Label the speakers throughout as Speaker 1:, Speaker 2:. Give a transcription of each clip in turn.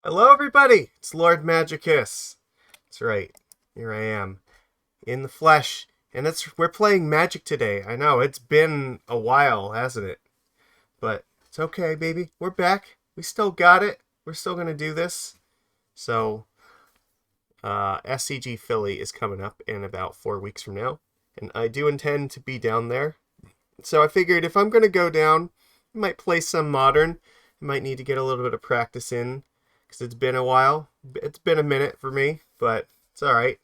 Speaker 1: Hello, everybody. It's Lord Magicus. That's right. Here I am in the flesh, and we're playing Magic today. I know it's been a while, hasn't it? But it's okay, baby. We're back. We still got it. We're still gonna do this. So, SCG Philly is coming up in about 4 weeks from now, and I do intend to be down there. So I figured if I'm gonna go down, I might play some modern. I might need to get a little bit of practice in because it's been a while. It's been a minute for me, but it's all right.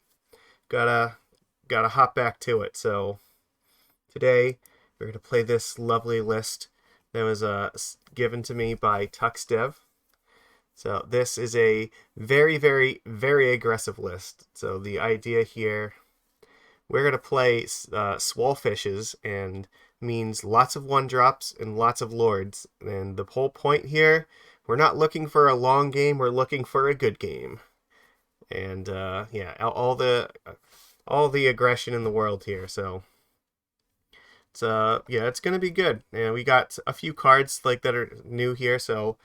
Speaker 1: Gotta hop back to it. So today we're gonna play this lovely list that was given to me by TuxDev. So this is a very, very, very aggressive list. So the idea here, we're gonna play Swallfishes, and means lots of one drops and lots of lords. And the whole point here, we're not looking for a long game. We're looking for a good game. And yeah, all the aggression in the world here. So it's yeah, it's gonna be good. And we got a few cards like that are new here. So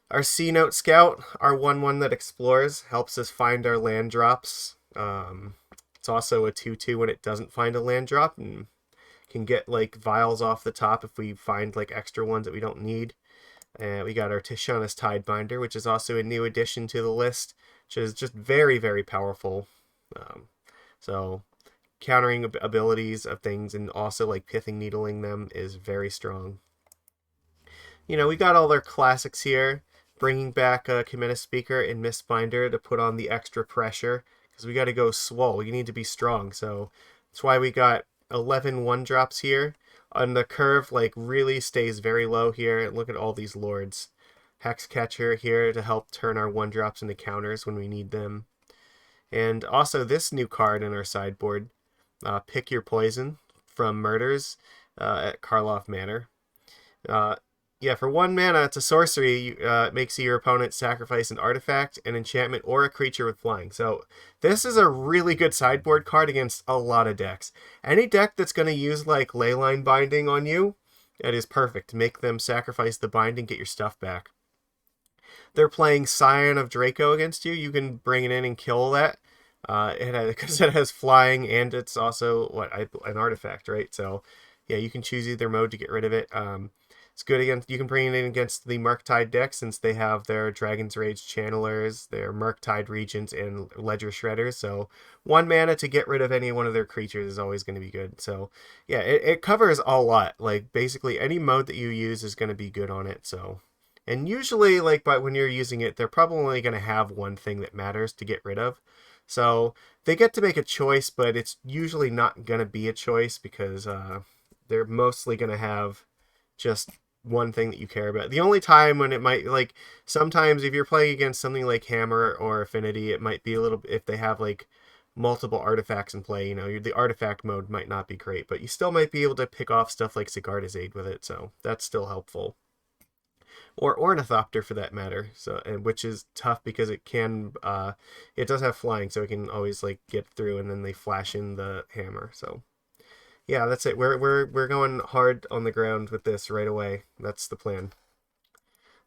Speaker 1: our Cenote Scout, our 1/1 that explores, helps us find our land drops. It's also a 2/2 when it doesn't find a land drop, and can get like vials off the top if we find like extra ones that we don't need. And we got our Tishana's Tidebinder, which is also a new addition to the list, which is just very, very powerful. Um, so countering abilities of things and also like pithing needling them is very strong. We got all their classics here, bringing back a Kumena Speaker and Mistbinder to put on the extra pressure because we got to go swole. We need to be strong, so that's why we got 11 one-drops here. On the curve, like, really stays very low here. Look at all these lords. Hexcatcher here to help turn our one-drops into counters when we need them. And also this new card in our sideboard, Pick Your Poison from Murders at Karloff Manor. Uh, yeah, for 1 mana, it's a sorcery. It makes your opponent sacrifice an artifact, an enchantment, or a creature with flying. So this is a really good sideboard card against a lot of decks. Any deck that's going to use like Leyline Binding on you, it is perfect. Make them sacrifice the binding, get your stuff back. They're playing Scion of Draco against you. You can bring it in and kill that. Because it has flying and it's also an artifact, right? So yeah, you can choose either mode to get rid of it. It's good against. You can bring it in against the Murktide deck since they have their Dragon's Rage Channelers, their Murktide Regents, and Ledger Shredders. So 1 mana to get rid of any one of their creatures is always going to be good. So yeah, it covers a lot. Like basically any mode that you use is going to be good on it. So and usually like but when you're using it, they're probably only going to have one thing that matters to get rid of. So they get to make a choice, but it's usually not going to be a choice because they're mostly going to have just one thing that you care about. The only time when it might, like, sometimes if you're playing against something like Hammer or Affinity, it might be a little, if they have like multiple artifacts in play, the artifact mode might not be great, but you still might be able to pick off stuff like Sigarda's Aid with it, so that's still helpful. Or Ornithopter for that matter, so and which is tough because it does have flying, so it can always like get through, and then they flash in the hammer. So yeah, that's it. We're going hard on the ground with this right away. That's the plan.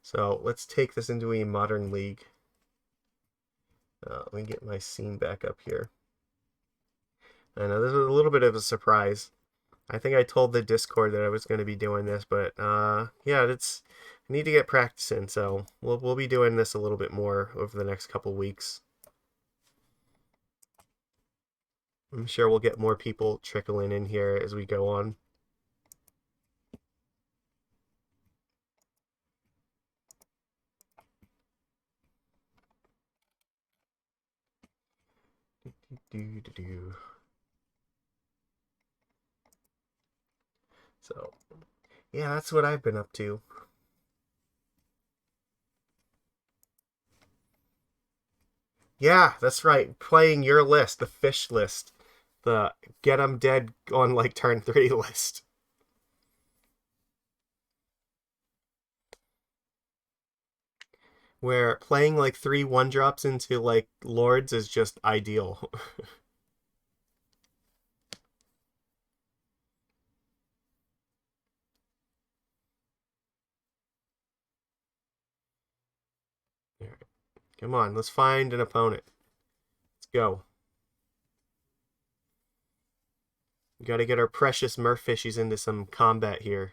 Speaker 1: So let's take this into a modern league. Let me get my scene back up here. I know this was a little bit of a surprise. I think I told the Discord that I was going to be doing this, but yeah, I need to get practice in, so we'll be doing this a little bit more over the next couple weeks. I'm sure we'll get more people trickling in here as we go on. So, yeah, that's what I've been up to. Yeah, that's right. Playing your list, the fish list, the get 'em dead on like turn 3 list. Where playing like 3 1-drops into like lords is just ideal. Come on, let's find an opponent. Let's go. We gotta get our precious Merfishies into some combat here.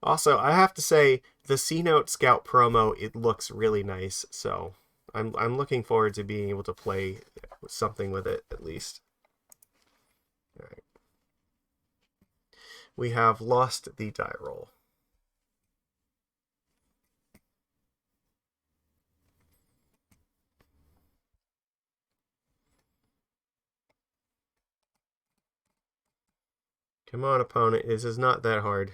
Speaker 1: Also, I have to say, the Cenote Scout promo, it looks really nice, so I'm looking forward to being able to play something with it, at least. Alright. We have lost the die roll. Come on, opponent. This is not that hard.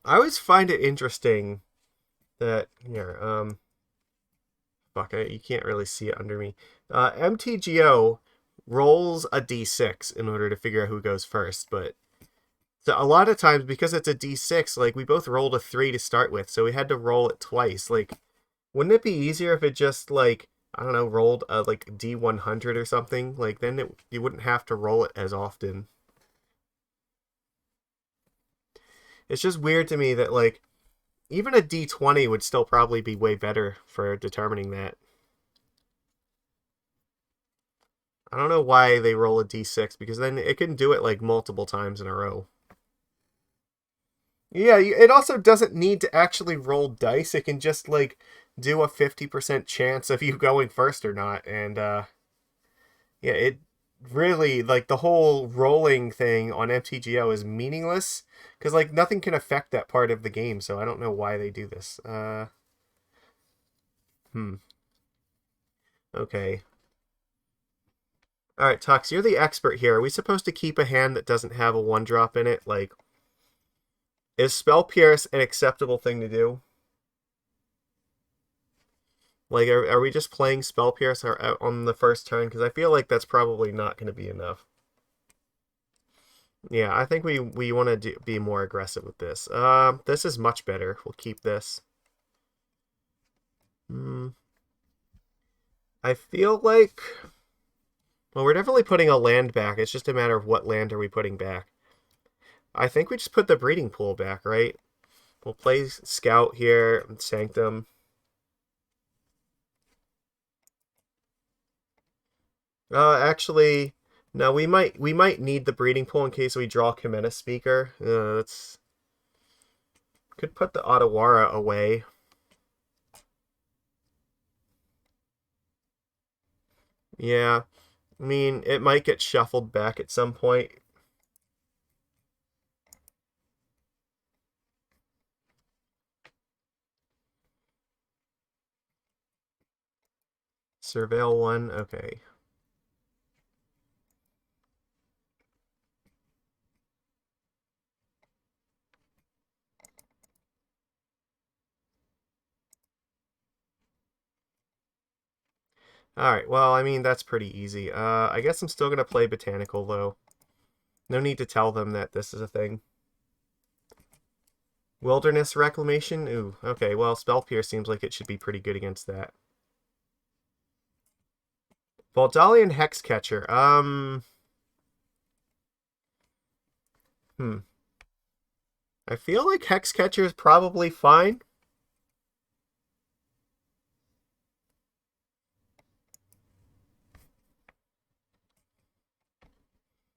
Speaker 1: I always find it interesting that here, fuck it, you can't really see it under me. MTGO rolls a d6 in order to figure out who goes first, but so a lot of times because it's a d6, like we both rolled a 3 to start with, so we had to roll it twice. Like, wouldn't it be easier if it just like I don't know rolled a like d100 or something? Like then you wouldn't have to roll it as often. It's just weird to me that like even a d20 would still probably be way better for determining that. I don't know why they roll a d6 because then it can do it like multiple times in a row. Yeah, it also doesn't need to actually roll dice. It can just like do a 50% chance of you going first or not. And yeah, it really like the whole rolling thing on MTGO is meaningless because like nothing can affect that part of the game. So I don't know why they do this. Okay. All right, Tux, you're the expert here. Are we supposed to keep a hand that doesn't have a 1-drop in it? Like, is Spell Pierce an acceptable thing to do? Like, are we just playing Spell Pierce on the first turn? Because I feel like that's probably not going to be enough. Yeah, I think we want to be more aggressive with this. This is much better. We'll keep this. I feel like... Well, we're definitely putting a land back. It's just a matter of what land are we putting back. I think we just put the breeding pool back, right? We'll play Scout here, Sanctum. Actually, no. We might need the breeding pool in case we draw Kumena Speaker. That's could put the Otawara away. Yeah, I mean it might get shuffled back at some point. Surveil 1, okay. Alright, well, I mean, that's pretty easy. I guess I'm still going to play Botanical, though. No need to tell them that this is a thing. Wilderness Reclamation? Ooh, okay, well, Spell Pierce seems like it should be pretty good against that. Vodalian Hexcatcher, I feel like Hexcatcher is probably fine.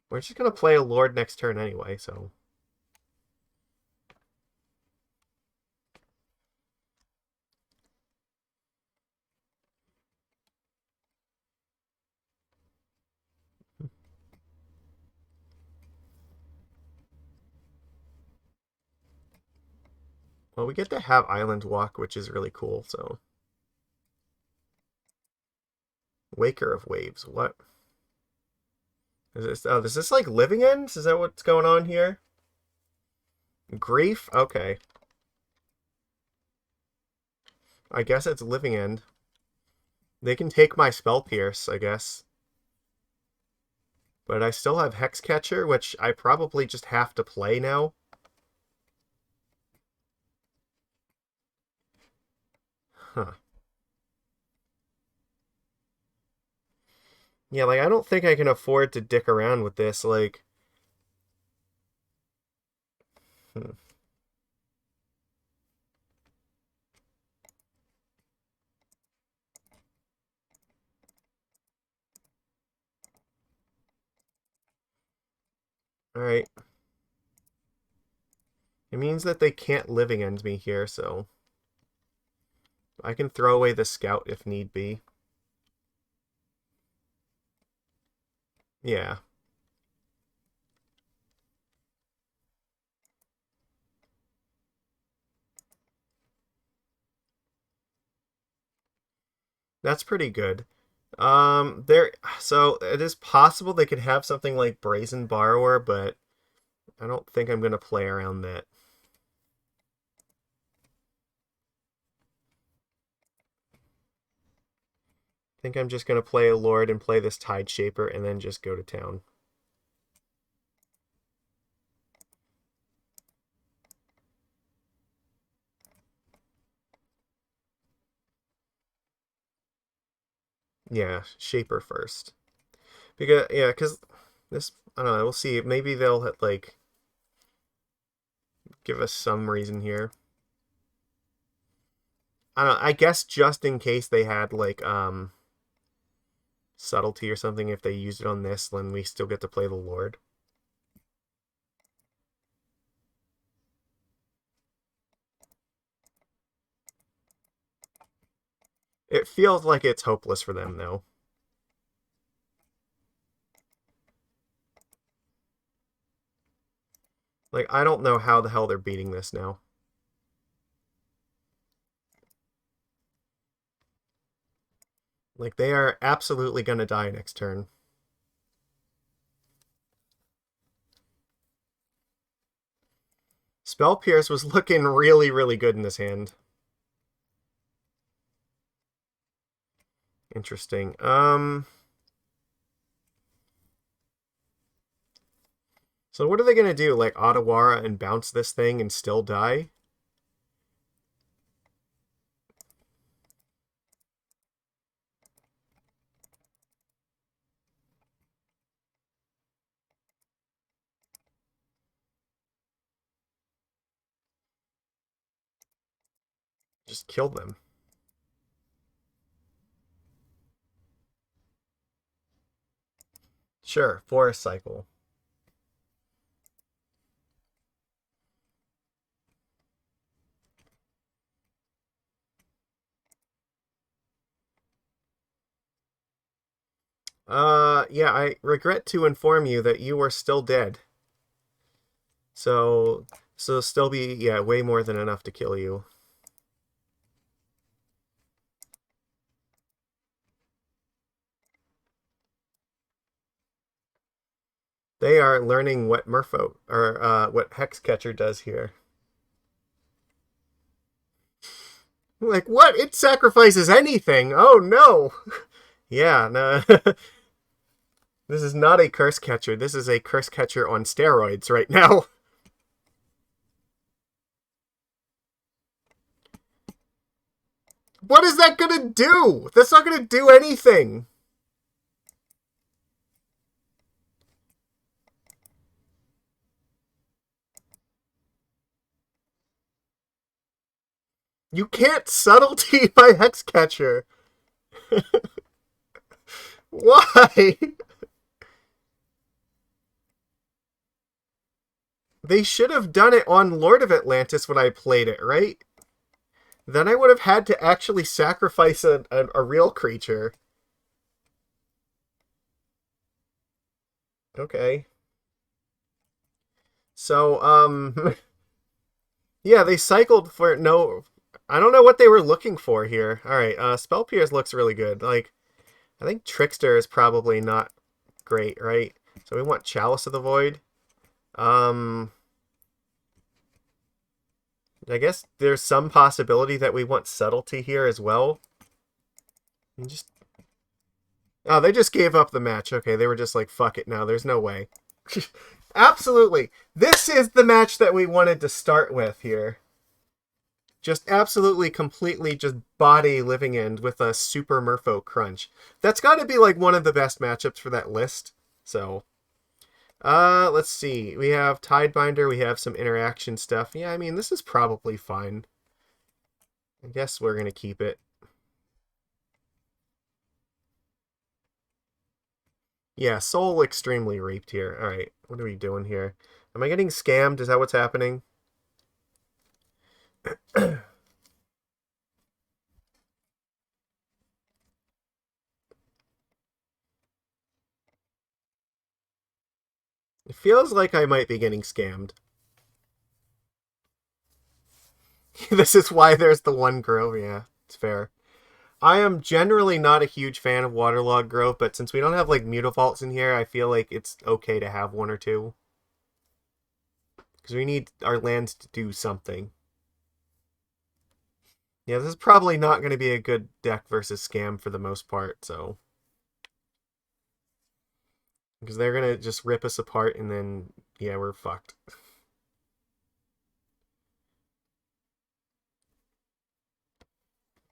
Speaker 1: We're just going to play a Lord next turn anyway, so... Well, we get to have Island Walk, which is really cool, so... Waker of Waves, what? Is this like Living Ends? Is that what's going on here? Grief? Okay. I guess it's Living End. They can take my Spell Pierce, I guess. But I still have Hexcatcher, which I probably just have to play now. Huh. Yeah, like, I don't think I can afford to dick around with this, like... Hmm. Alright. It means that they can't living end me here, so... I can throw away the scout if need be. Yeah. That's pretty good. So it is possible they could have something like Brazen Borrower, but I don't think I'm gonna play around that. I think I'm just gonna play a Lord and play this Tide Shaper and then just go to town. Yeah, Shaper first. Because this, I don't know, we'll see. Maybe they'll like give us some reason here. I don't know, I guess just in case they had like Subtlety or something, if they used it on this, then we still get to play the Lord. It feels like it's hopeless for them though. Like, I don't know how the hell they're beating this now. Like, they are absolutely going to die next turn. Spell Pierce was looking really, really good in this hand. Interesting. So what are they going to do? Like, Otawara and bounce this thing and still die? Just kill them. Sure, Forest Cycle. Yeah, I regret to inform you that you are still dead. So still be, yeah, way more than enough to kill you. They are learning what Merfolk, or what Hexcatcher does here. Like, what? It sacrifices anything! Oh, no! Yeah, no. This is not a Curse Catcher. This is a Curse Catcher on steroids right now. What is that gonna do? That's not gonna do anything. You can't Subtlety my Hexcatcher. Why? They should have done it on Lord of Atlantis when I played it, right? Then I would have had to actually sacrifice a real creature. Okay. So, yeah, they cycled for no... I don't know what they were looking for here. Alright, Spell Pierce looks really good. Like, I think Trickster is probably not great, right? So we want Chalice of the Void. I guess there's some possibility that we want Subtlety here as well. And just... Oh, they just gave up the match. Okay, they were just like, fuck it now. There's no way. Absolutely. This is the match that we wanted to start with here. Just absolutely, completely just body living end with a super Merfolk crunch. That's got to be like one of the best matchups for that list. So, let's see. We have Tidebinder. We have some interaction stuff. Yeah, I mean, this is probably fine. I guess we're going to keep it. Yeah, Soul extremely reaped here. All right, what are we doing here? Am I getting scammed? Is that what's happening? It feels like I might be getting scammed. This is why there's the one grove. Yeah, it's fair. I am generally not a huge fan of Waterlogged Grove, but since we don't have like Mutavaults in here, I feel like it's okay to have one or two. Because we need our lands to do something. Yeah, this is probably not going to be a good deck versus Scam for the most part, so. Because they're going to just rip us apart and then, yeah, we're fucked.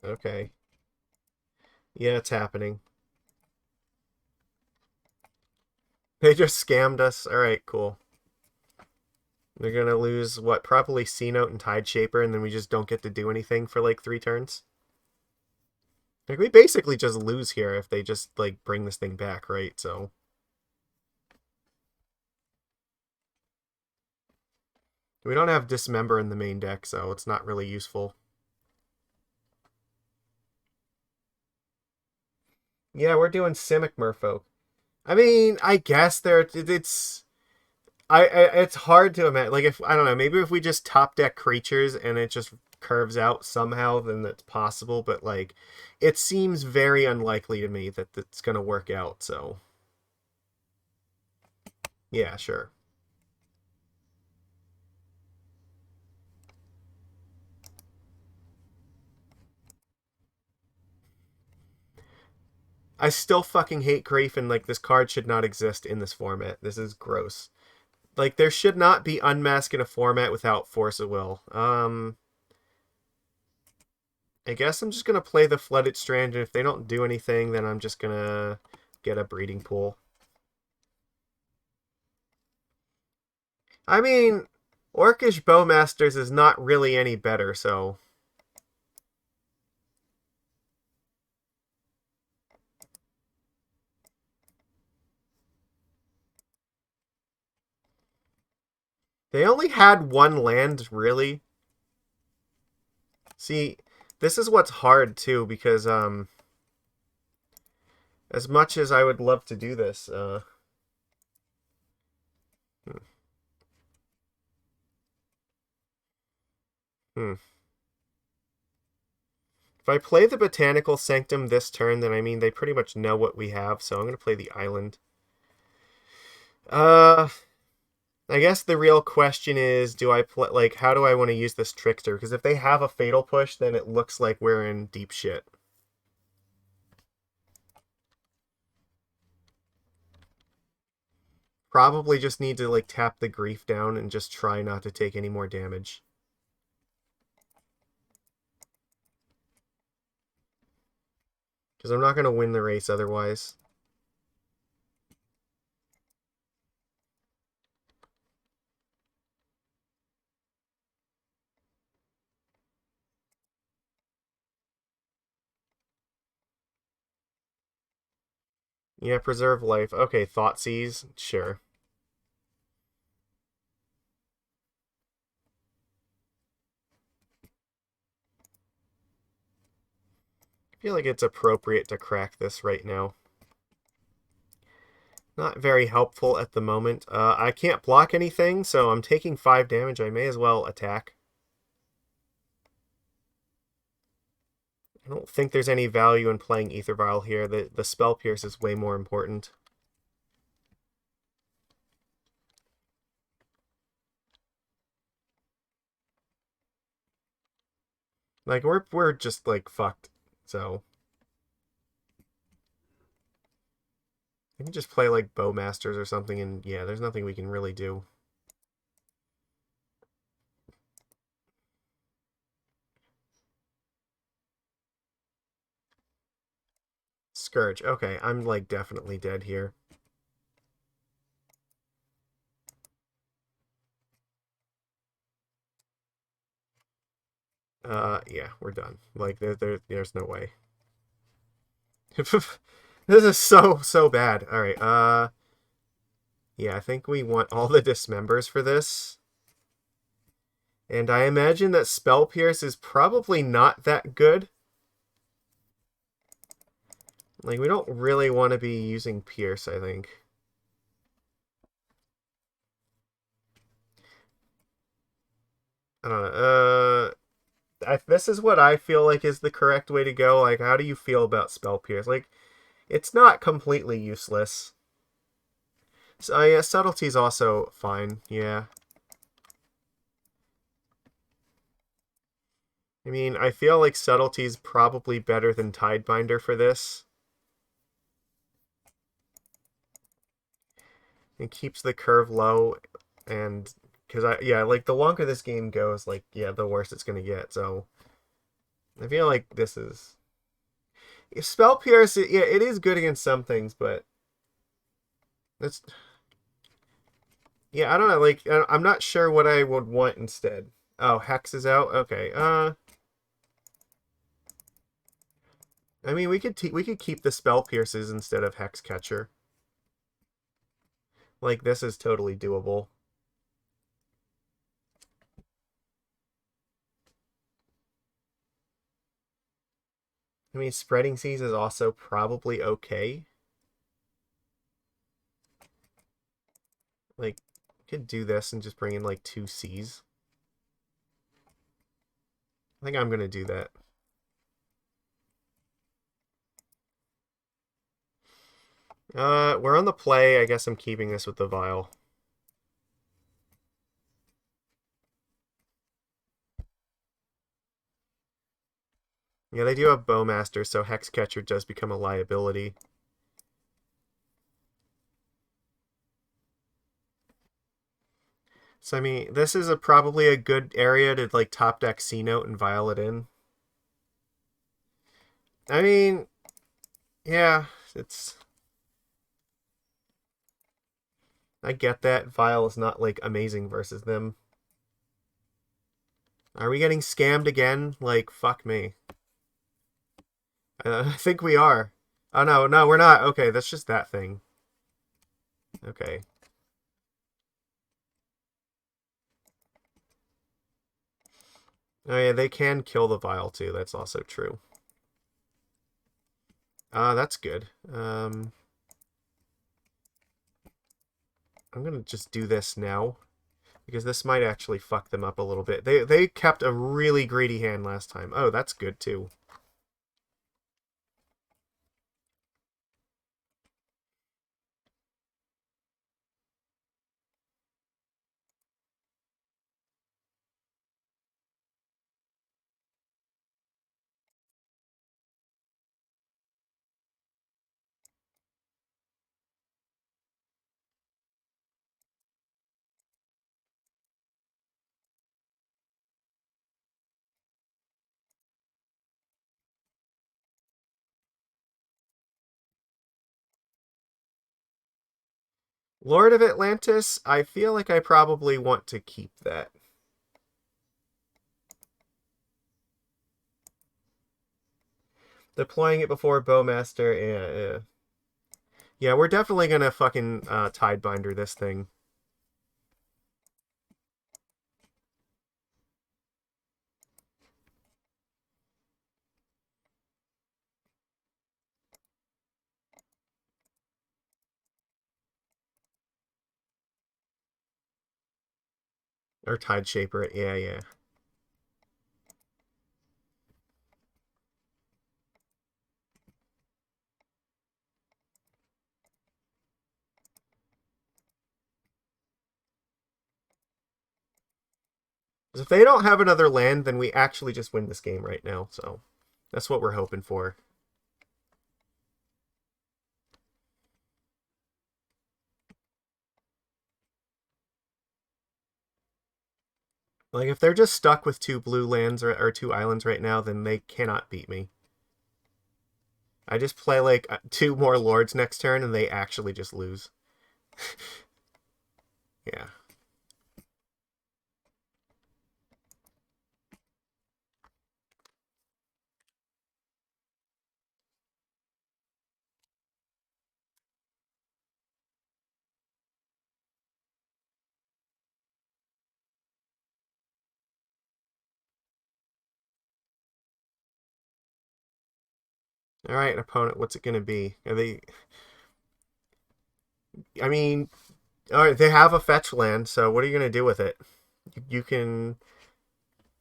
Speaker 1: Okay. Yeah, it's happening. They just scammed us. Alright, cool. They're going to lose, what, probably Cenote and Tideshaper, and then we just don't get to do anything for like 3 turns? Like, we basically just lose here if they just, like, bring this thing back, right? So. We don't have Dismember in the main deck, so it's not really useful. Yeah, we're doing Simic Merfolk. I mean, I guess it's it's hard to imagine. Like, if I don't know, maybe if we just top deck creatures and it just curves out somehow, then that's possible. But like, it seems very unlikely to me that that's gonna work out. So yeah, sure. I still fucking hate Grief, and like this card should not exist in this format. This is gross. Like, there should not be Unmask in a format without Force of Will. I guess I'm just gonna play the Flooded Strand, and if they don't do anything, then I'm just gonna get a breeding pool. I mean, Orcish Bowmasters is not really any better, so. They only had one land, really. See, this is what's hard, too, because, as much as I would love to do this, hmm. hmm. If I play the Botanical Sanctum this turn, then I mean, they pretty much know what we have, so I'm gonna play the island. Uh, I guess the real question is, do I play, like, how do I want to use this Trickster? Because if they have a Fatal Push, then it looks like we're in deep shit. Probably just need to, like, tap the Grief down and just try not to take any more damage. Because I'm not going to win the race otherwise. Yeah, preserve life. Okay, Thoughtseize. Sure. I feel like it's appropriate to crack this right now. Not very helpful at the moment. I can't block anything, so I'm taking 5 damage. I may as well attack. I don't think there's any value in playing Aether Vial here. The Spell Pierce is way more important. Like, we're just, like, fucked. So I can just play, like, Bowmasters or something, and yeah, there's nothing we can really do. Scourge. Okay, I'm like definitely dead here. Yeah, we're done. Like, there's no way. This is so bad. All right. Yeah, I think we want all the Dismembers for this. And I imagine that Spell Pierce is probably not that good. Like, we don't really want to be using Pierce, I think. I don't know. This is what I feel like is the correct way to go. Like, how do you feel about Spell Pierce? Like, it's not completely useless. So, yeah, Subtlety's also fine. Yeah. I mean, I feel like Subtlety's probably better than Tidebinder for this. It keeps the curve low, and because yeah, like the longer this game goes, like yeah, the worse it's gonna get. So I feel like this is Spell Pierce. Yeah, it is good against some things, but it's yeah, I don't know. Like I'm not sure what I would want instead. Oh, Hex is out. Okay. I mean, we could keep the Spell Pierces instead of Hexcatcher. Like this is totally doable. I mean, Spreading Seas is also probably okay. Like, could do this and just bring in like 2 Cs. I think I'm gonna do that. We're on the play. I guess I'm keeping this with the vial. Yeah, they do have Bowmaster, so Hexcatcher does become a liability. So, I mean, this is probably a good area to, like, top deck Cenote and Vial it in. I mean, yeah, it's... I get that. Vial is not, like, amazing versus them. Are we getting scammed again? Like, fuck me. I think we are. Oh, no, we're not. Okay, that's just that thing. Okay. Oh, yeah, they can kill the Vial, too. That's also true. That's good. I'm gonna just do this now, because this might actually fuck them up a little bit. They kept a really greedy hand last time. Oh, that's good, too. Lord of Atlantis, I feel like I probably want to keep that. Deploying it before Bowmaster, yeah. Yeah, we're definitely gonna fucking Tidebinder this thing. Or Tide Shaper it, yeah. Because if they don't have another land, then we actually just win this game right now, so that's what we're hoping for. Like, if they're just stuck with 2 blue lands or 2 islands right now, then they cannot beat me. I just play like 2 more lords next turn and they actually just lose. Yeah. All right, opponent, what's it going to be? Are they... I mean, all right, they have a fetch land, so what are you going to do with it? You can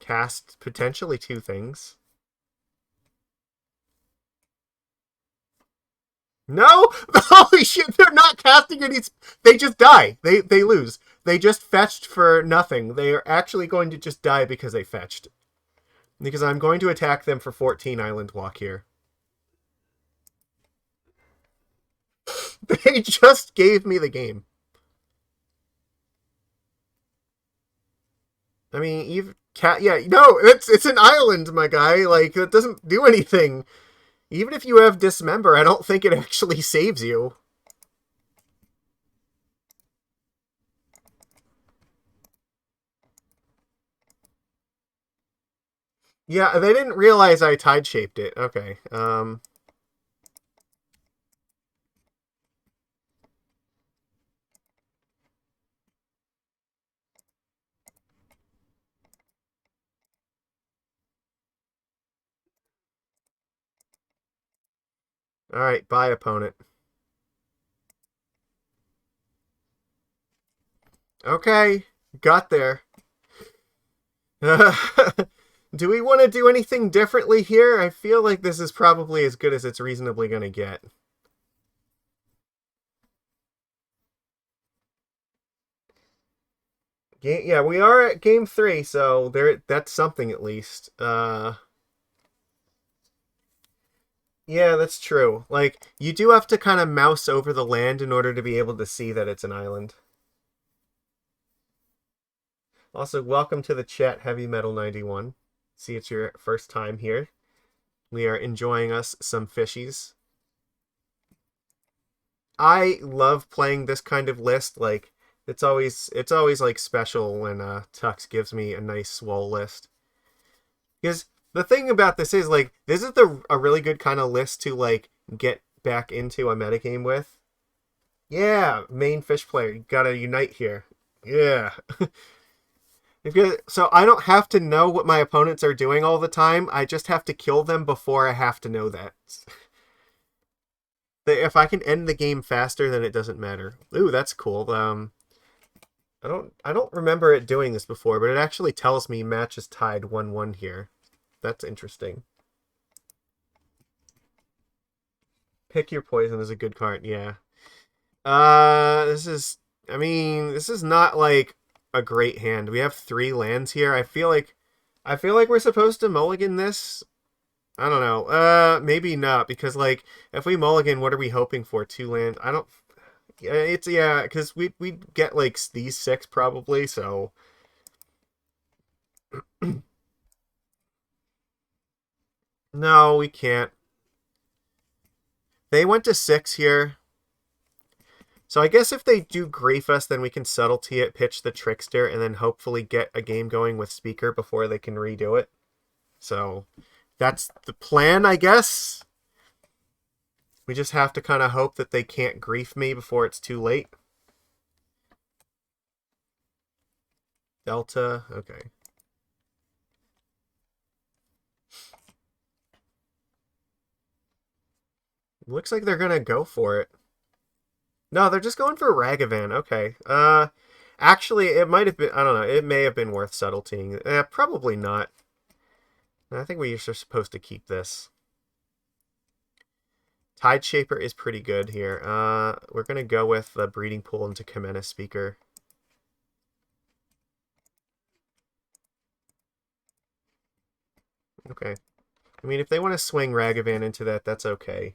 Speaker 1: cast potentially 2 things. No! Holy shit, they're not casting any... They just die. They lose. They just fetched for nothing. They are actually going to just die because they fetched. Because I'm going to attack them for 14 Island Walk here. They just gave me the game. I mean, even cat. Yeah, no, it's an island, my guy. Like it doesn't do anything. Even if you have Dismember, I don't think it actually saves you. Yeah, they didn't realize I tide shaped it. Okay. All right, bye, opponent. Okay, got there. Do we want to do anything differently here? I feel like this is probably as good as it's reasonably going to get. Yeah, we are at game 3, so that's something at least. Yeah, that's true. Like, you do have to kind of mouse over the land in order to be able to see that it's an island. Also, welcome to the chat, Heavy Metal 91. See, it's your first time here. We are enjoying us some fishies. I love playing this kind of list. Like, it's always like special when Tux gives me a nice swole list. Because the thing about this is like this is a really good kind of list to like get back into a metagame with. Yeah, main fish player, you gotta unite here. Yeah. So I don't have to know what my opponents are doing all the time. I just have to kill them before I have to know that. If I can end the game faster, then it doesn't matter. Ooh, that's cool. I don't remember it doing this before, but it actually tells me match is tied 1-1 here. That's interesting. Pick your poison is a good card, yeah. This is I mean, this is not like a great hand. We have 3 lands here. I feel like we're supposed to mulligan this. I don't know. Maybe not because like if we mulligan, what are we hoping for? 2 land. I don't yeah, cuz we get like these 6 probably, so no, we can't. They went to 6 here. So I guess if they do grief us, then we can subtlety it, pitch the trickster, and then hopefully get a game going with speaker before they can redo it. So that's the plan, I guess. We just have to kind of hope that they can't grief me before it's too late. Delta, okay. Looks like they're gonna go for it. No, they're just going for Ragavan. Okay. Actually, it might have been. I don't know. It may have been worth subtletying. Probably not. I think we are supposed to keep this. Tide Shaper is pretty good here. We're gonna go with the Breeding Pool into Kumena Speaker. Okay. I mean, if they want to swing Ragavan into that, that's okay.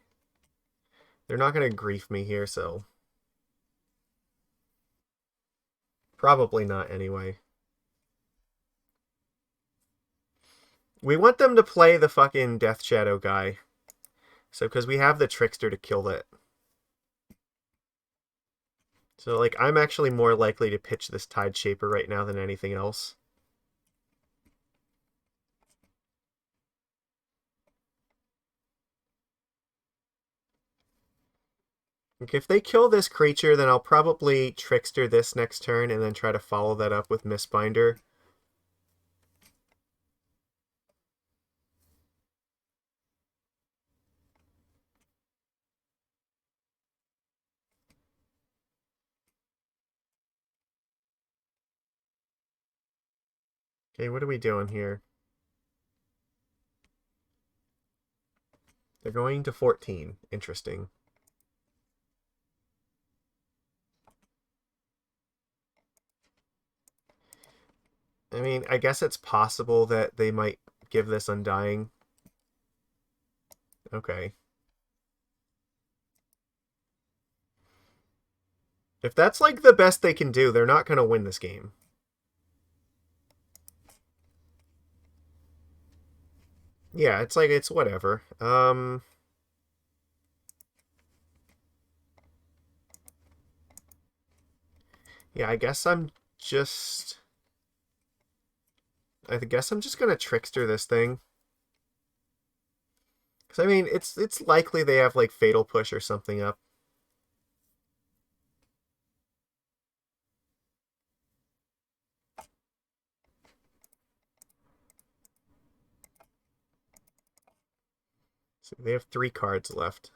Speaker 1: They're not gonna grief me here, so probably not anyway. We want them to play the fucking Death Shadow guy. So, because we have the Trickster to kill it. So, like, I'm actually more likely to pitch this Tide Shaper right now than anything else. Like, if they kill this creature, then I'll probably Trickster this next turn and then try to follow that up with Mistbinder. Okay, what are we doing here? They're going to 14. Interesting. I mean, I guess it's possible that they might give this Undying. Okay. If that's like the best they can do, they're not going to win this game. Yeah, it's like, it's whatever. Yeah, I guess I'm just gonna Trickster this thing. Because I mean, it's likely they have like Fatal Push or something up. So they have 3 cards left.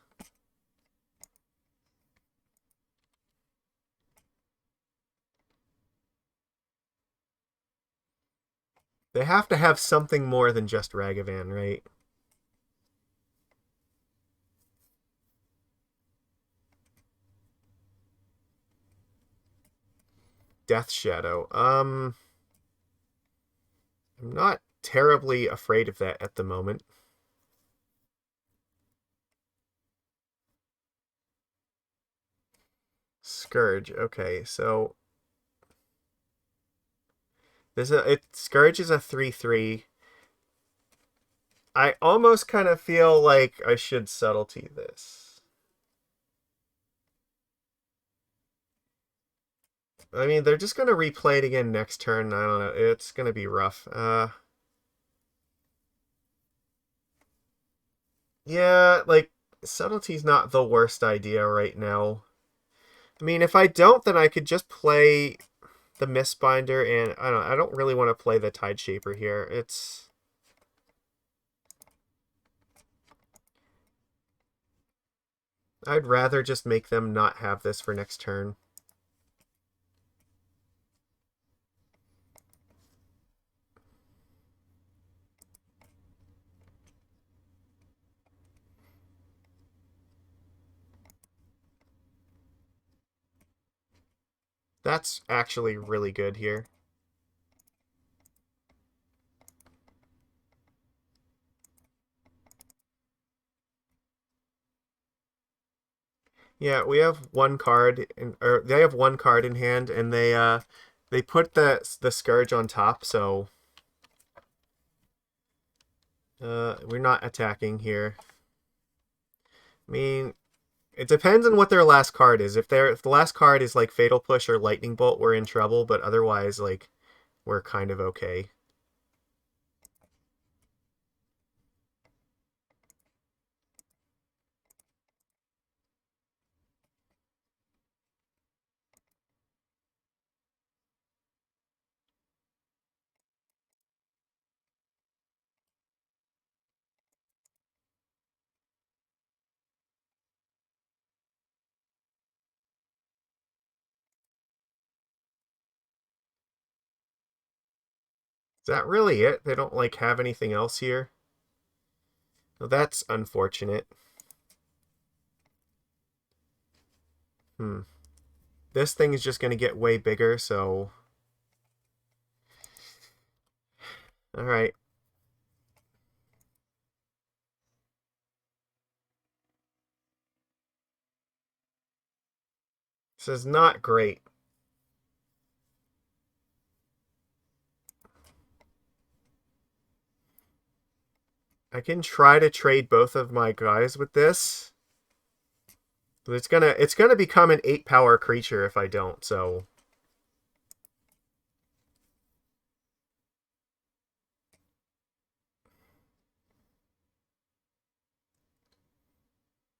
Speaker 1: They have to have something more than just Ragavan, right? Death Shadow. I'm not terribly afraid of that at the moment. Scourge. Okay, so Scourge is a 3/3. I almost kind of feel like I should Subtlety this. I mean, they're just gonna replay it again next turn. I don't know. It's gonna be rough. Yeah, like Subtlety's not the worst idea right now. I mean, if I don't, then I could just play the Mistbinder, and I don't really want to play the Tide Shaper here. I'd rather just make them not have this for next turn. That's actually really good here. Yeah, we have one card, or they have one card in hand, and they put the Scourge on top, so we're not attacking here. I mean, it depends on what their last card is. If the last card is like Fatal Push or Lightning Bolt, we're in trouble, but otherwise, like, we're kind of okay. Is that really it? They don't like have anything else here? Well, that's unfortunate. Hmm. This thing is just going to get way bigger, so... Alright. This is not great. I can try to trade both of my guys with this. But it's gonna become an 8-power creature if I don't, so.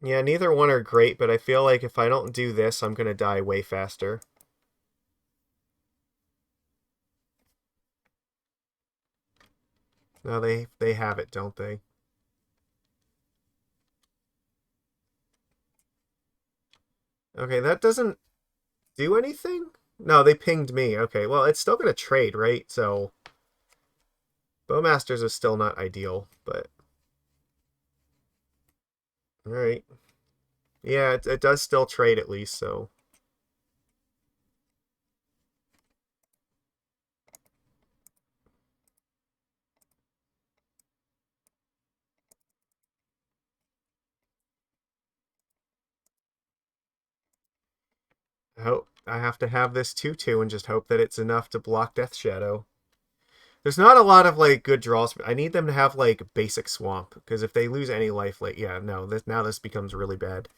Speaker 1: Yeah, neither one are great, but I feel like if I don't do this, I'm gonna die way faster. No, they have it, don't they? Okay, that doesn't do anything? No, they pinged me. Okay, well, it's still gonna trade, right? So Bowmasters is still not ideal, but alright. Yeah, it does still trade at least, so. I hope I have to have this 2/2 and just hope that it's enough to block Death Shadow. There's not a lot of like good draws. I need them to have like basic swamp because if they lose any life, like yeah, no, now this becomes really bad.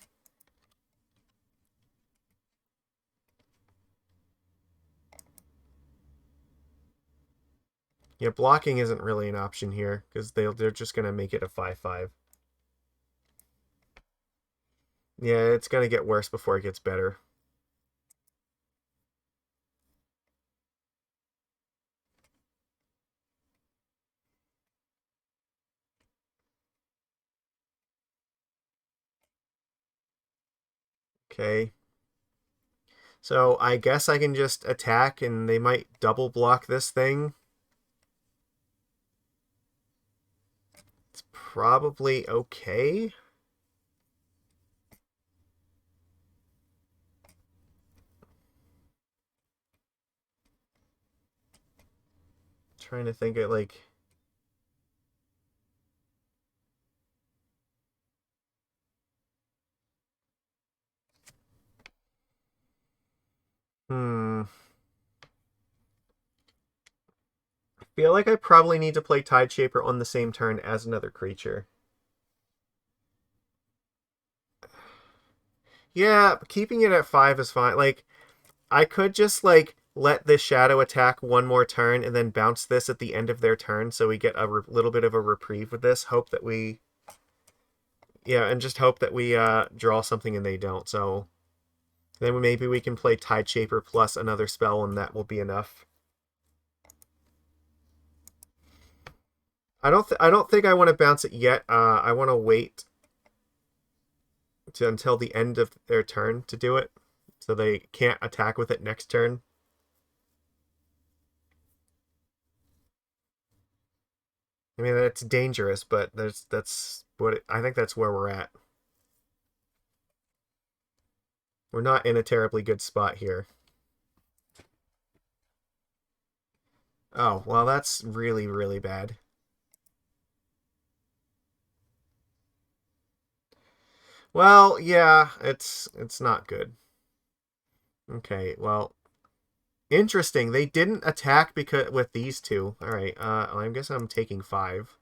Speaker 1: Yeah, blocking isn't really an option here because they're just gonna make it a 5/5. Yeah, it's gonna get worse before it gets better. Okay. So I guess I can just attack and they might double block this thing. It's probably okay. Trying to think it like. Hmm. I feel like I probably need to play Tide Shaper on the same turn as another creature. Yeah, keeping it at 5 is fine. Like, I could just, like, let this shadow attack one more turn and then bounce this at the end of their turn so we get a little bit of a reprieve with this. Hope that we. Yeah, and just hope that we draw something and they don't. So then maybe we can play Tide Shaper plus another spell and that will be enough. I don't think I want to bounce it yet. I want to wait until the end of their turn to do it, so they can't attack with it next turn. I mean, it's dangerous, but that's what I think that's where we're at. We're not in a terribly good spot here. Oh, well, that's really, really bad. Well, yeah, it's not good. Okay, well, interesting. They didn't attack because with these two. All right, I guess I'm taking 5.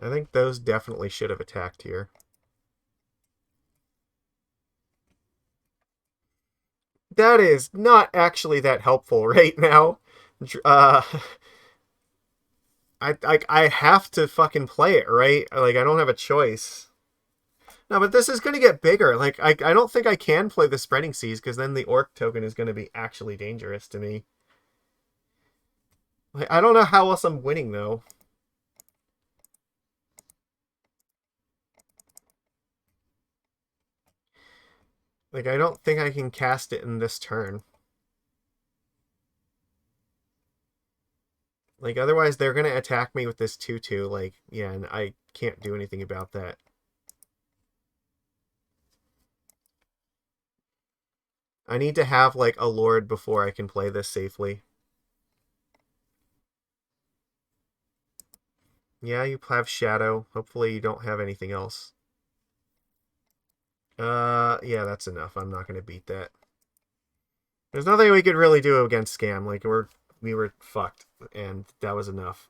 Speaker 1: I think those definitely should have attacked here. That is not actually that helpful right now. Uh, I have to fucking play it, right? Like I don't have a choice. No, but this is gonna get bigger. Like I don't think I can play the Spreading Seas because then the Orc token is gonna be actually dangerous to me. Like I don't know how else I'm winning though. Like I don't think I can cast it in this turn. Like otherwise they're gonna attack me with this 2/2. Like yeah, and I can't do anything about that. I need to have like a Lord before I can play this safely. Yeah, you have Shadow. Hopefully you don't have anything else. Yeah, that's enough. I'm not gonna beat that. There's nothing we could really do against Scam. Like, we were fucked, and that was enough.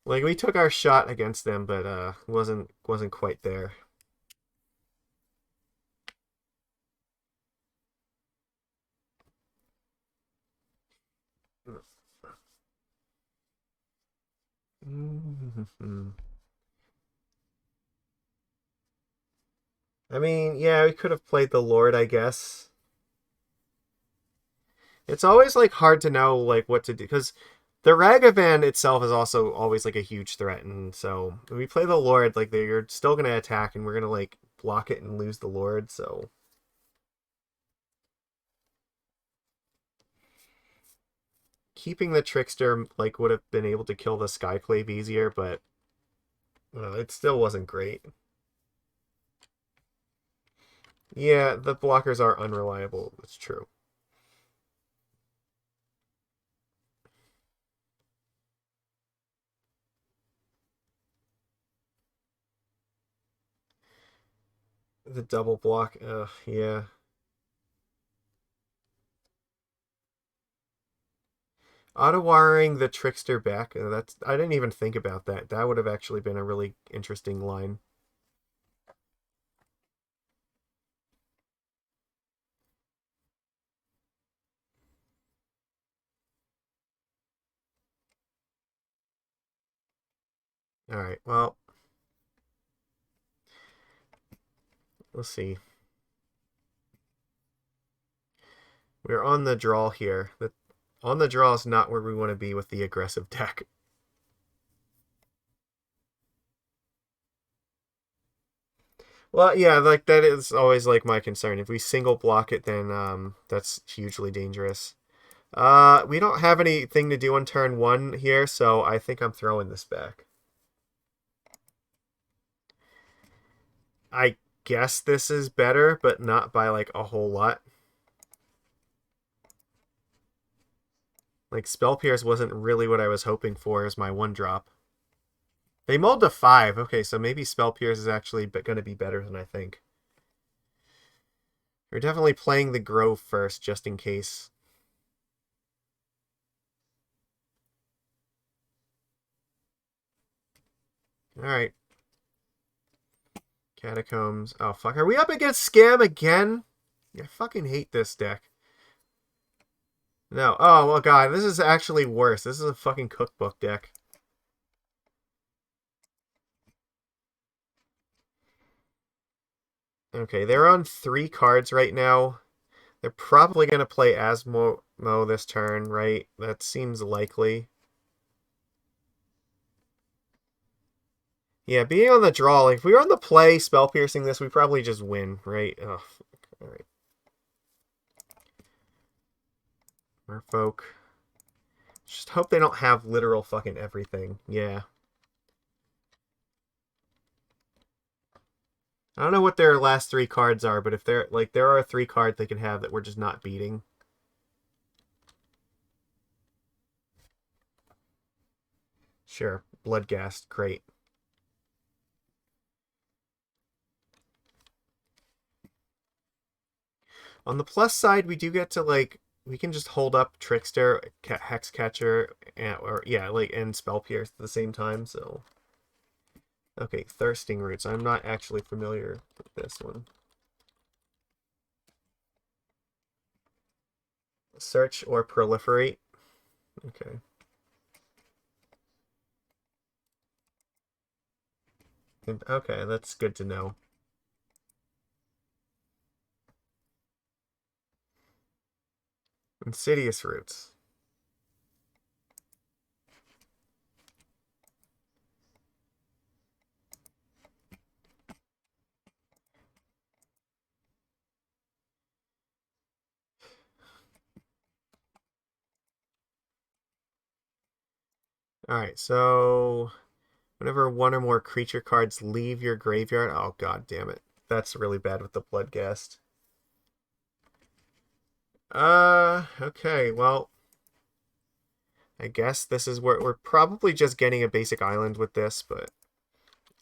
Speaker 1: Like, we took our shot against them, but wasn't quite there. I mean, yeah, we could have played the Lord, I guess. It's always like hard to know like what to do because the Ragavan itself is also always like a huge threat, and so when we play the Lord, like they're still gonna attack, and we're gonna like block it and lose the Lord. So keeping the Trickster like would have been able to kill the Skyclave easier, but it still wasn't great. Yeah, the blockers are unreliable. It's true. The double block, yeah. Auto-wiring the Trickster back, that's I didn't even think about that. That would have actually been a really interesting line. All right, well, let's see. We're on the draw here. The on the draw is not where we want to be with the aggressive deck. Well, yeah, like that is always like my concern. If we single block it, then that's hugely dangerous. We don't have anything to do on turn one here, so I think I'm throwing this back. I guess this is better, but not by like a whole lot. Like Spell Pierce wasn't really what I was hoping for as my one drop. They mulled to 5. Okay, so maybe Spell Pierce is actually going to be better than I think. We're definitely playing the Grove first, just in case. Alright. Catacombs. Oh, fuck. Are we up against Scam again? I fucking hate this deck. No. Oh, well, God. This is actually worse. This is a fucking cookbook deck. Okay, they're on 3 cards right now. They're probably going to play Asmo this turn, right? That seems likely. Yeah, being on the draw, like if we were on the play spell piercing this, we probably just win, right? Oh, alright. Merfolk. Just hope they don't have literal fucking everything. Yeah. I don't know what their last 3 cards are, but if they're like there are 3 cards they can have that we're just not beating. Sure. Bloodghast, great. On the plus side, we do get to like we can just hold up Trickster, Hexcatcher, or yeah, like and Spell Pierce at the same time. So okay, Thirsting Roots. I'm not actually familiar with this one. Search or Proliferate. Okay. Okay, that's good to know. Insidious Roots. Alright, so whenever one or more creature cards leave your graveyard. Oh, god damn it. That's really bad with the Bloodghast. Okay, well, I guess this is where we're probably just getting a basic island with this, but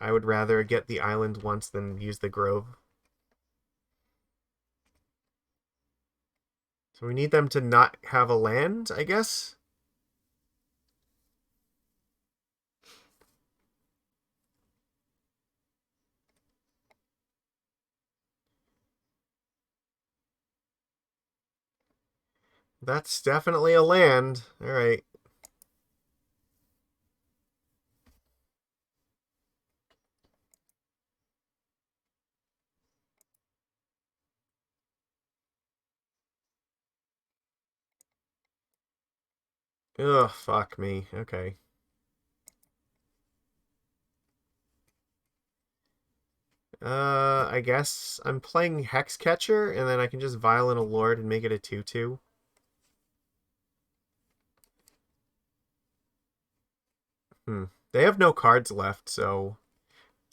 Speaker 1: I would rather get the island once than use the grove. So we need them to not have a land, I guess? That's definitely a land. Alright. Ugh, fuck me. Okay. I guess I'm playing Hexcatcher, and then I can just Vial in a Lord and make it a 2/2. They have no cards left, so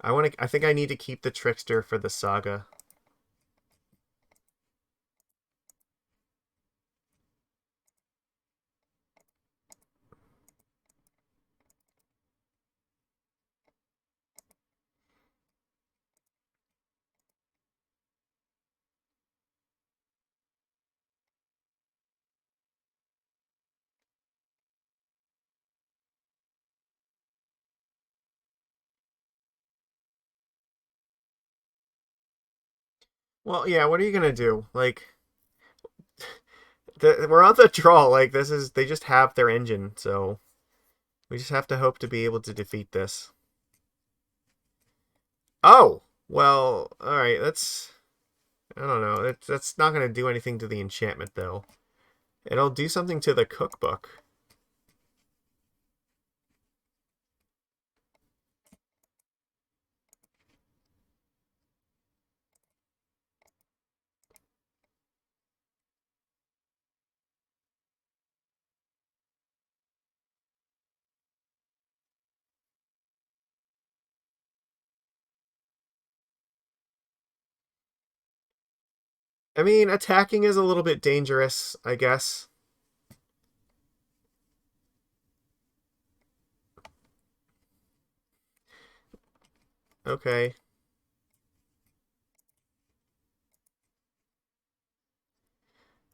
Speaker 1: I think I need to keep the Trickster for the Saga. Well, yeah, what are you gonna do? Like, we're on the draw. Like, they just have their engine, so we just have to hope to be able to defeat this. Oh, well, alright, I don't know. That's not gonna do anything to the enchantment, though. It'll do something to the cookbook. I mean, attacking is a little bit dangerous, I guess. Okay.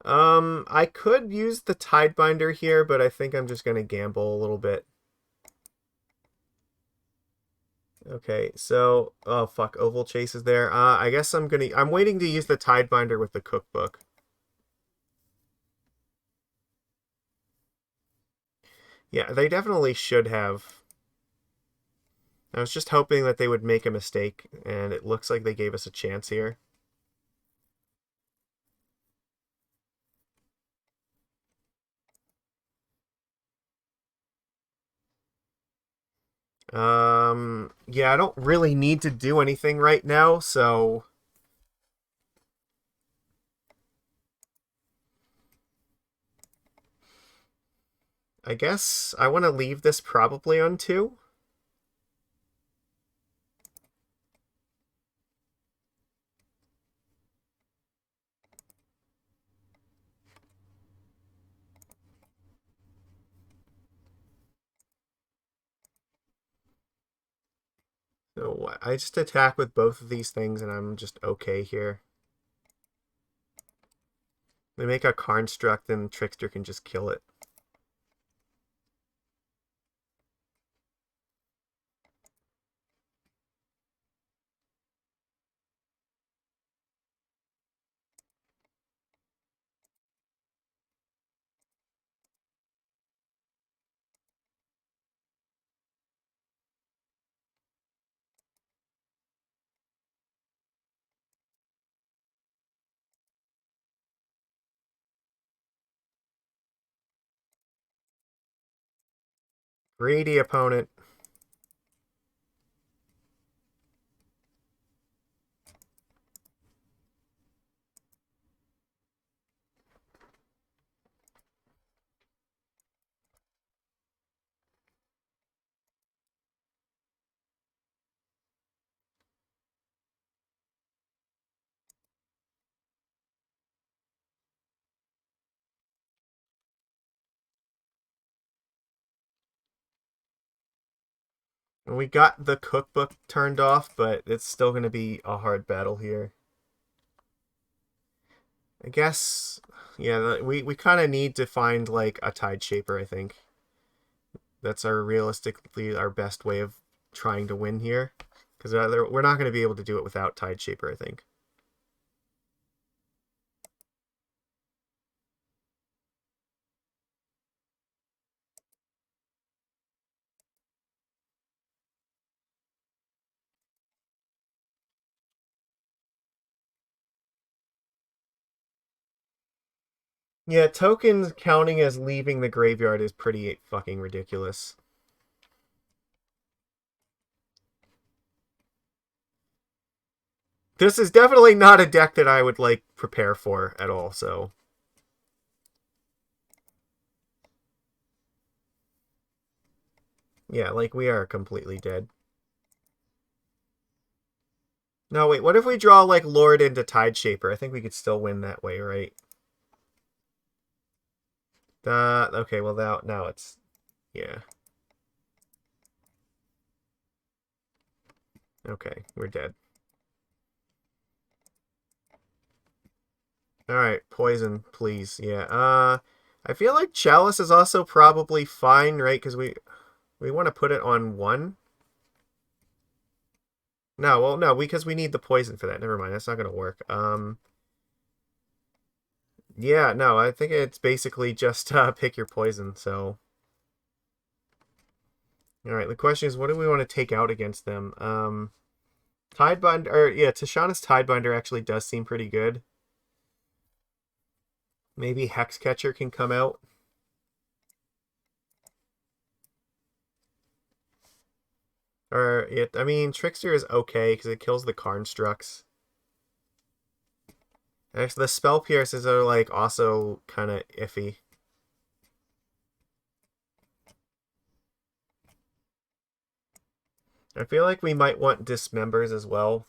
Speaker 1: I could use the Tidebinder here, but I think I'm just gonna gamble a little bit. Okay, so oh fuck, Oval Chase is there. I guess I'm waiting to use the Tidebinder with the cookbook. Yeah, they definitely should have. I was just hoping that they would make a mistake, and it looks like they gave us a chance here. Yeah, I don't really need to do anything right now, so I guess I want to leave this probably on 2. So I just attack with both of these things, and I'm just okay here. They make a construct, and Trickster can just kill it. Greedy opponent. We got the cookbook turned off, but it's still going to be a hard battle here. I guess, yeah, we kind of need to find, like, a Tide Shaper, I think. That's realistically our best way of trying to win here. Because we're not going to be able to do it without Tide Shaper, I think. Yeah, tokens counting as leaving the graveyard is pretty fucking ridiculous. This is definitely not a deck that I would, like, prepare for at all, so... Yeah, like, we are completely dead. No, wait, what if we draw, like, Lord into Tide Shaper? I think we could still win that way, right? Okay, well, now it's... Yeah. Okay, we're dead. Alright, poison, please. Yeah, I feel like Chalice is also probably fine, right? Because we want to put it on 1. No, well, no, because we need the poison for that. Never mind, that's not going to work. Yeah, no, I think it's basically just pick your poison, so... Alright, the question is, what do we want to take out against them? Tidebinder, or yeah, Tishana's Tidebinder actually does seem pretty good. Maybe Hexcatcher can come out. Or, I mean, Trickster is okay because it kills the Karnstrucks. Actually, the Spell Pierces are, like, also kind of iffy. I feel like we might want Dismembers as well.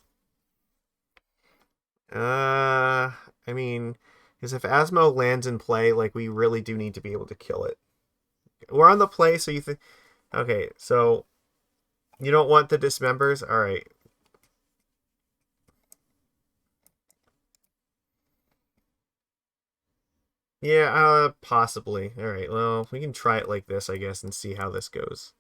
Speaker 1: I mean, because if Asmo lands in play, like, we really do need to be able to kill it. We're on the play, so you think... Okay, so you don't want the Dismembers? Alright. Yeah, possibly. Alright, well, we can try it like this, I guess, and see how this goes.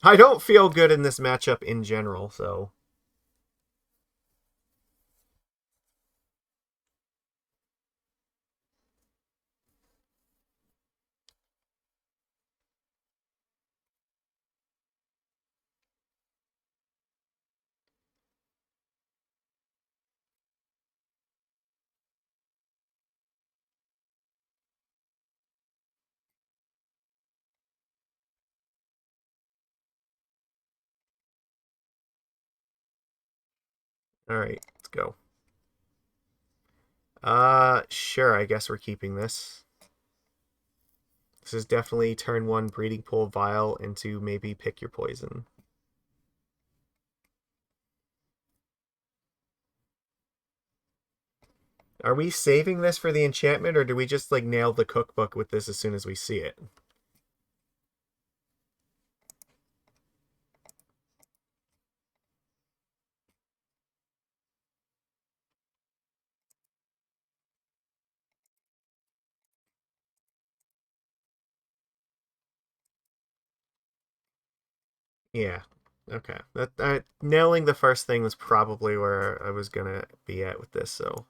Speaker 1: I don't feel good in this matchup in general, so... Alright, let's go. Sure, I guess we're keeping this. This is definitely turn 1 Breeding Pool Vial into maybe pick your poison. Are we saving this for the enchantment, or do we just, like, nail the cookbook with this as soon as we see it? Yeah. Okay. Nailing the first thing was probably where I was gonna be at with this, so...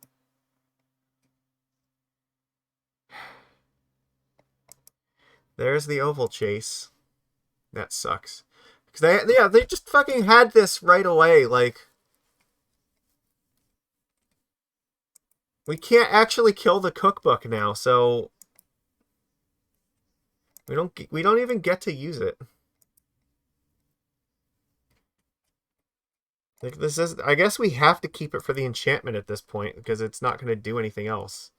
Speaker 1: There's the Oval Chase. That sucks. Because they just fucking had this right away, like... We can't actually kill the cookbook now, so... We don't even get to use it. Like, this is... I guess we have to keep it for the enchantment at this point, because it's not going to do anything else.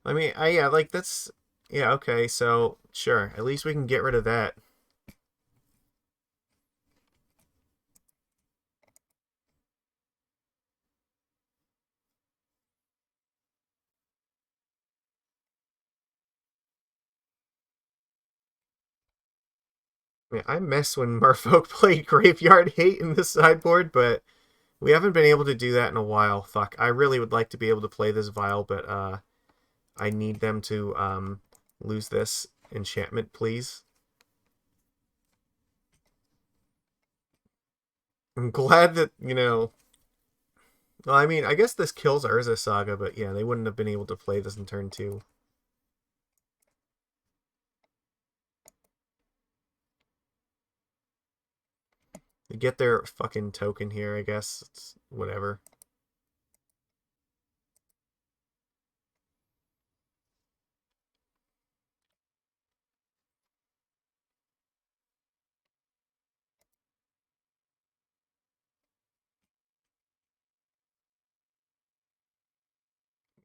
Speaker 1: I mean, yeah, like, that's... Yeah, okay, so, sure. At least we can get rid of that. I miss when Merfolk played Graveyard Hate in the sideboard, but we haven't been able to do that in a while. Fuck, I really would like to be able to play this Vial, but I need them to lose this enchantment, please. I'm glad that, well, I mean, I guess this kills Urza Saga, but yeah, they wouldn't have been able to play this in turn 2. They get their fucking token here, I guess. It's whatever.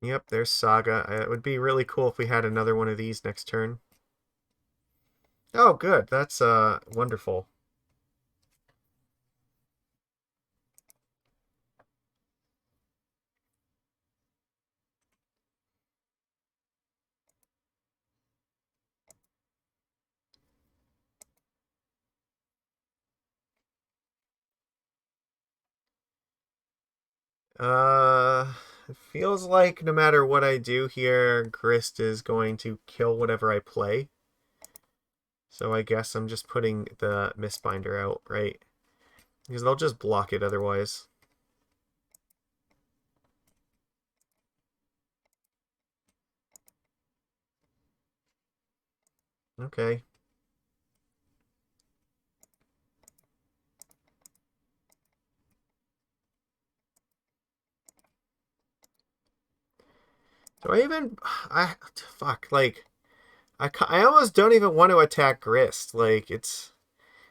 Speaker 1: Yep, there's Saga. It would be really cool if we had another one of these next turn. Oh, good. That's wonderful. It feels like no matter what I do here, Grist is going to kill whatever I play. So I guess I'm just putting the Mistbinder out, right? Because they'll just block it otherwise. Okay. Do I even... Fuck, like... I almost don't even want to attack Grist. Like, it's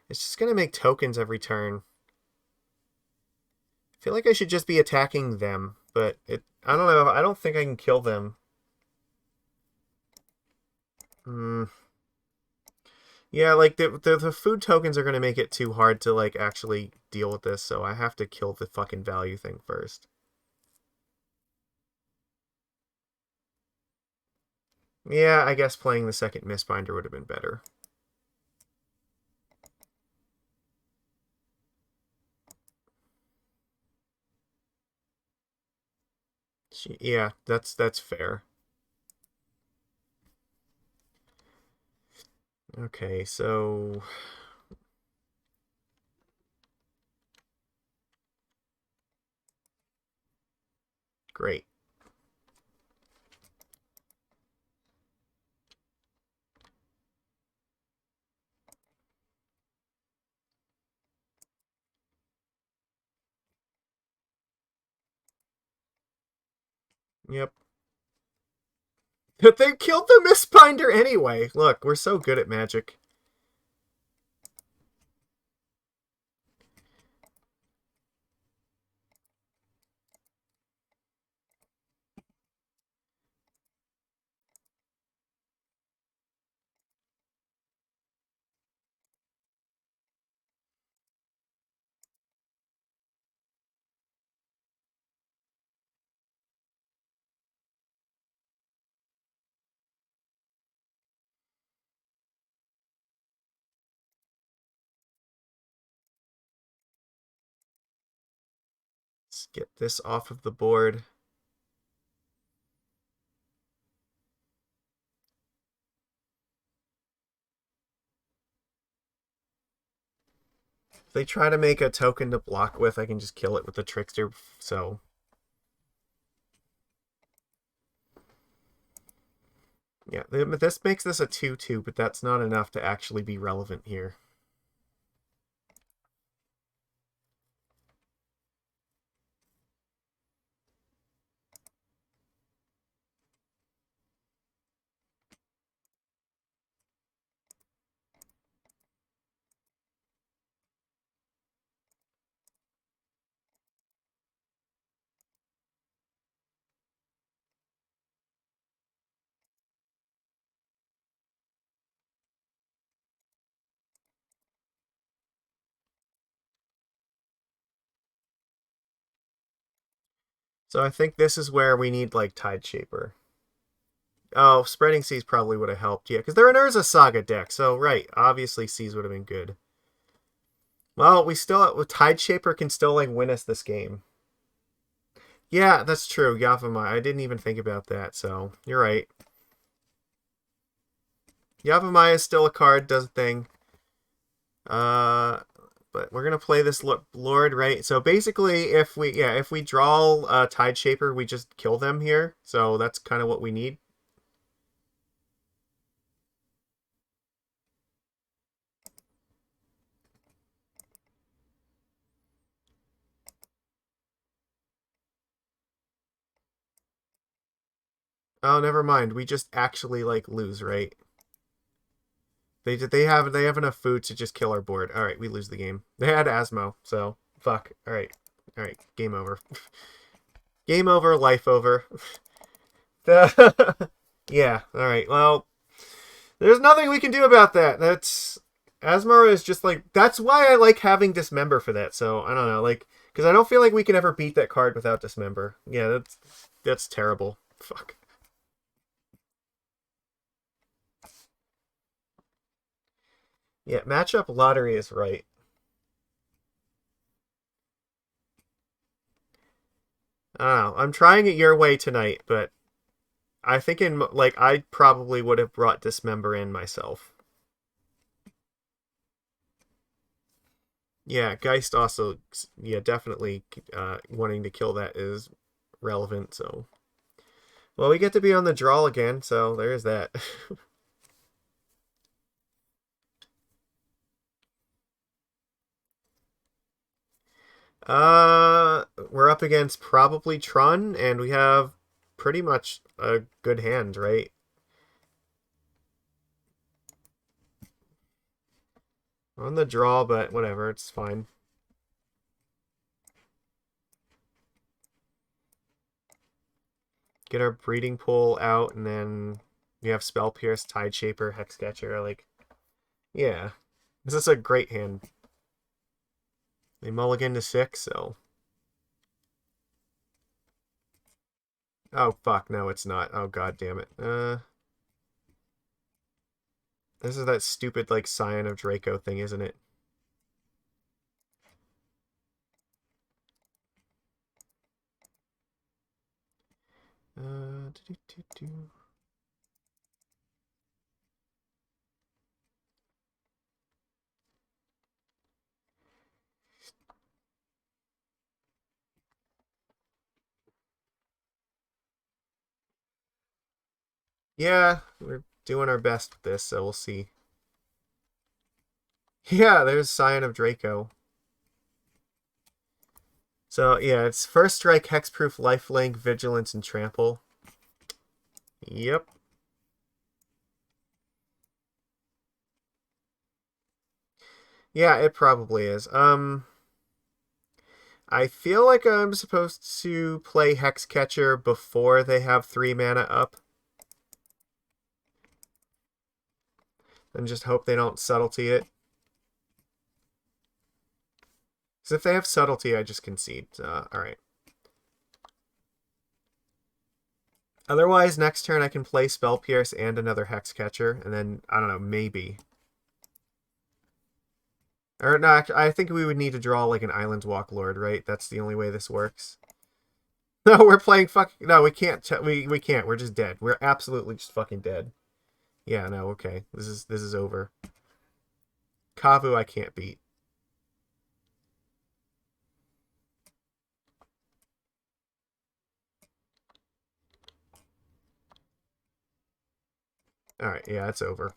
Speaker 1: just going to make tokens every turn. I feel like I should just be attacking them, but I don't know. I don't think I can kill them. Hmm. Yeah, like the food tokens are going to make it too hard to like actually deal with this, so I have to kill the fucking value thing first. Yeah, I guess playing the second Mistbinder would have been better. Yeah, that's fair. Okay, so great. Yep. But they killed the Mistbinder anyway. Look, we're so good at Magic. Let's get this off of the board. If they try to make a token to block with, I can just kill it with the Trickster, so... Yeah, this makes this a 2-2, but that's not enough to actually be relevant here. So I think this is where we need, like, Tide Shaper. Oh, Spreading Seas probably would have helped. Yeah, because they're an Urza Saga deck. So, right. Obviously, Seas would have been good. Well, we still... Tide Shaper can still, like, win us this game. Yeah, that's true. Yavimaya. I didn't even think about that, so you're right. Yavimaya is still a card, does a thing. But we're gonna play this Lord, right? So basically, if we draw Tide Shaper, we just kill them here. So that's kind of what we need. Oh, never mind. We just actually like lose, right? They have enough food to just kill our board. All right, we lose the game. They had Asmo, so fuck. All right, game over. Game over. Life over. Yeah. All right. Well, there's nothing we can do about that. That's Asmara is just like that's why I like having Dismember for that. So I don't know, like because I don't feel like we can ever beat that card without Dismember. Yeah, that's terrible. Fuck. Yeah, matchup lottery is right. I don't know. I'm trying it your way tonight, but I think in like I probably would have brought Dismember in myself. Yeah, Geist also, yeah, definitely wanting to kill that is relevant. So, well, we get to be on the draw again, so there's that. We're up against probably Trun, and we have pretty much a good hand, right? We're on the draw, but whatever, it's fine. Get our breeding pool out, and then we have Spell Pierce, Tide Shaper, Hexcatcher. Like, yeah, this is a great hand. They mulligan to 6, so. Oh fuck, no, it's not. Oh god damn it. This is that stupid like Scion of Draco thing, isn't it? Uh, doo -doo -doo -doo. Yeah, we're doing our best with this, so we'll see. Yeah, there's Scion of Draco. So yeah, it's first strike, hexproof, lifelink, vigilance, and trample. Yep. Yeah, it probably is. I feel like I'm supposed to play Hexcatcher before they have 3 mana up. And just hope they don't subtlety it. Because if they have subtlety, I just concede. Alright. Otherwise, next turn I can play Spell Pierce and another Hexcatcher, and then, I don't know, maybe. Or, no, I think we would need to draw, like, an Island Walk Lord, right? That's the only way this works. No, we're playing No, we can't. We can't. We're just dead. We're absolutely just fucking dead. Yeah, no, okay. This is over. Kavu I can't beat. Alright, yeah, it's over.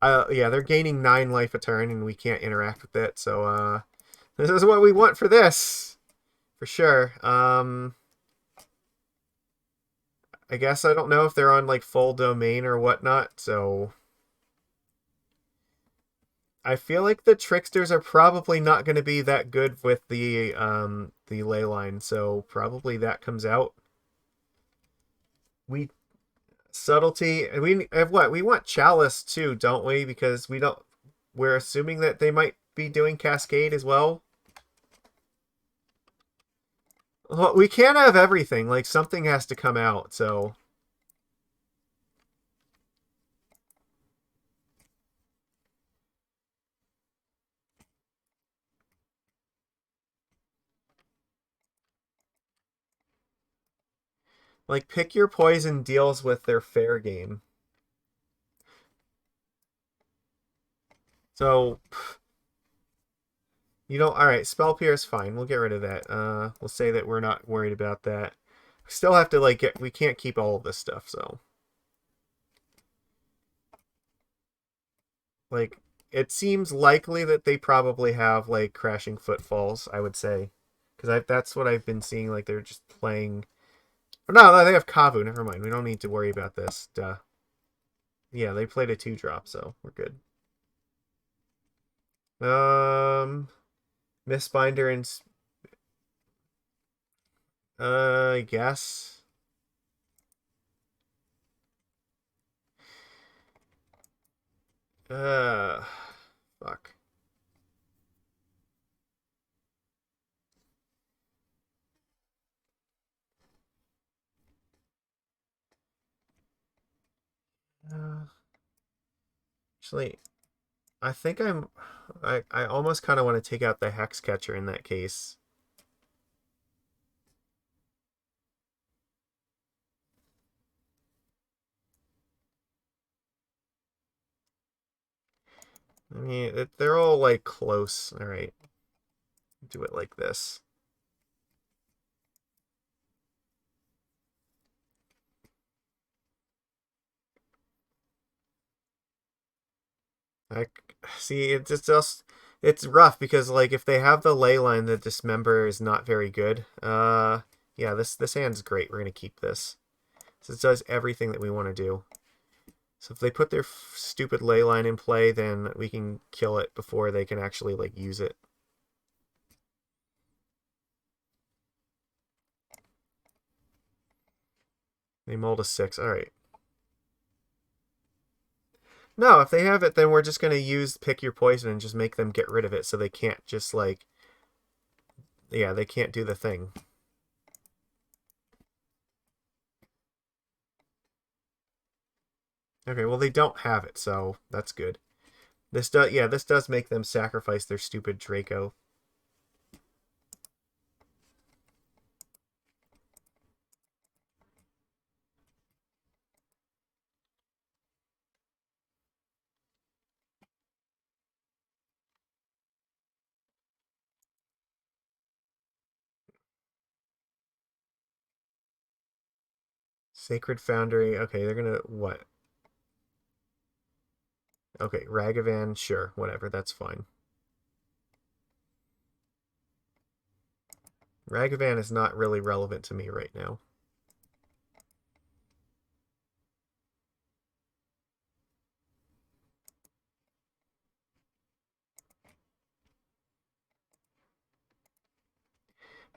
Speaker 1: Yeah, they're gaining 9 life a turn, and we can't interact with it, so, this is what we want for this. For sure. I guess I don't know if they're on, like, full domain or whatnot, so... I feel like the Tricksters are probably not going to be that good with the ley line, so probably that comes out. We subtlety. We have what? We want Chalice too, don't we? Because we don't. We're assuming that they might be doing Cascade as well. Well, we can't have everything. Like something has to come out. So Like, pick your poison deals with their fair game. So, you don't... Alright, Spell Pierce, fine. We'll get rid of that. We'll say that we're not worried about that. We still have to, like, get... We can't keep all of this stuff, so... Like, it seems likely that they probably have, like, Crashing Footfalls, I would say. Because that's what I've been seeing, like, they're just playing... Oh, no, they have Kavu. Never mind. We don't need to worry about this. Duh. Yeah, they played a 2-drop, so we're good. Mistbinder and... I guess. Uh... Fuck. Actually, I think I almost kind of want to take out the Hexcatcher in that case. I mean, they're all, like, close. Alright. Do it like this. I see. It's rough because, like, if they have the ley line, the Dismember is not very good. Yeah, this hand's great. We're gonna keep this. So it does everything that we want to do. So if they put their stupid ley line in play, then we can kill it before they can actually, like, use it. They mold a 6. All right. No, if they have it, then we're just gonna use pick your poison and just make them get rid of it, so they can't just, like, yeah, they can't do the thing. Okay, well, they don't have it, so that's good. This does make them sacrifice their stupid Draco. Sacred Foundry. Okay, they're gonna what? Okay, Ragavan. Sure, whatever. That's fine. Ragavan is not really relevant to me right now.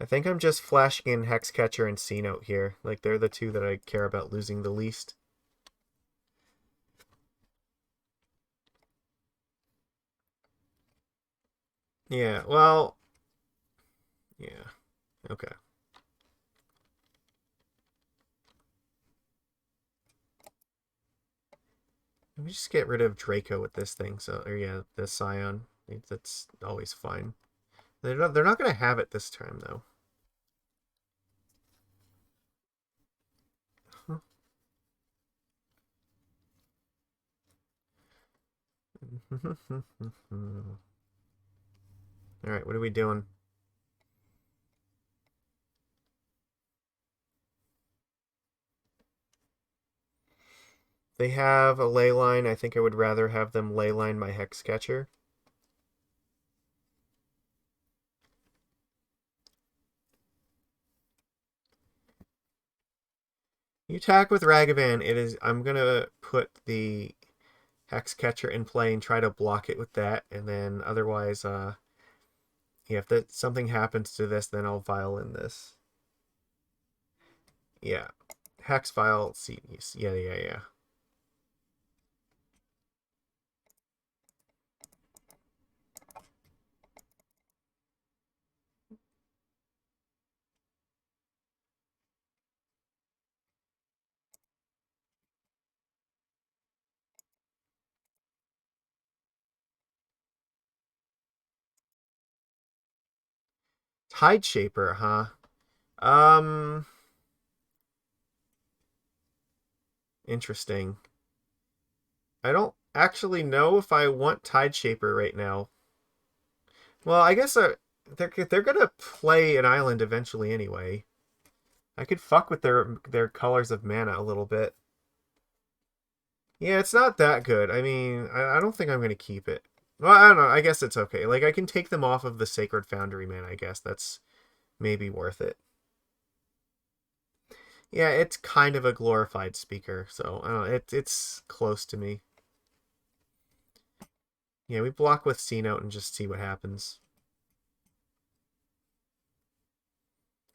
Speaker 1: I think I'm just flashing in Hexcatcher and Cenote here. Like, they're the two that I care about losing the least. Yeah, well... Yeah, okay. Let me just get rid of Draco with this thing. So, or yeah, the Scion. That's always fine. They're not going to have it this time, though. Huh. Alright, what are we doing? They have a ley line. I think I would rather have them ley line my Hexcatcher. You attack with Ragavan, I'm gonna put the Hexcatcher in play and try to block it with that, and then otherwise, yeah, if something happens to this, then I'll vial in this. Yeah. Hex Vial, see, yeah. Tide Shaper, huh? Um, Interesting. I don't actually know if I want Tideshaper right now. Well, I guess they're gonna play an island eventually anyway. I could fuck with their colors of mana a little bit. Yeah, it's not that good. I mean, I don't think I'm gonna keep it. Well, I don't know. I guess it's okay. Like, I can take them off of the Sacred Foundry, man. I guess that's maybe worth it. Yeah, it's kind of a glorified speaker, so I don't know, it's close to me. Yeah, we block with Cenote and just see what happens.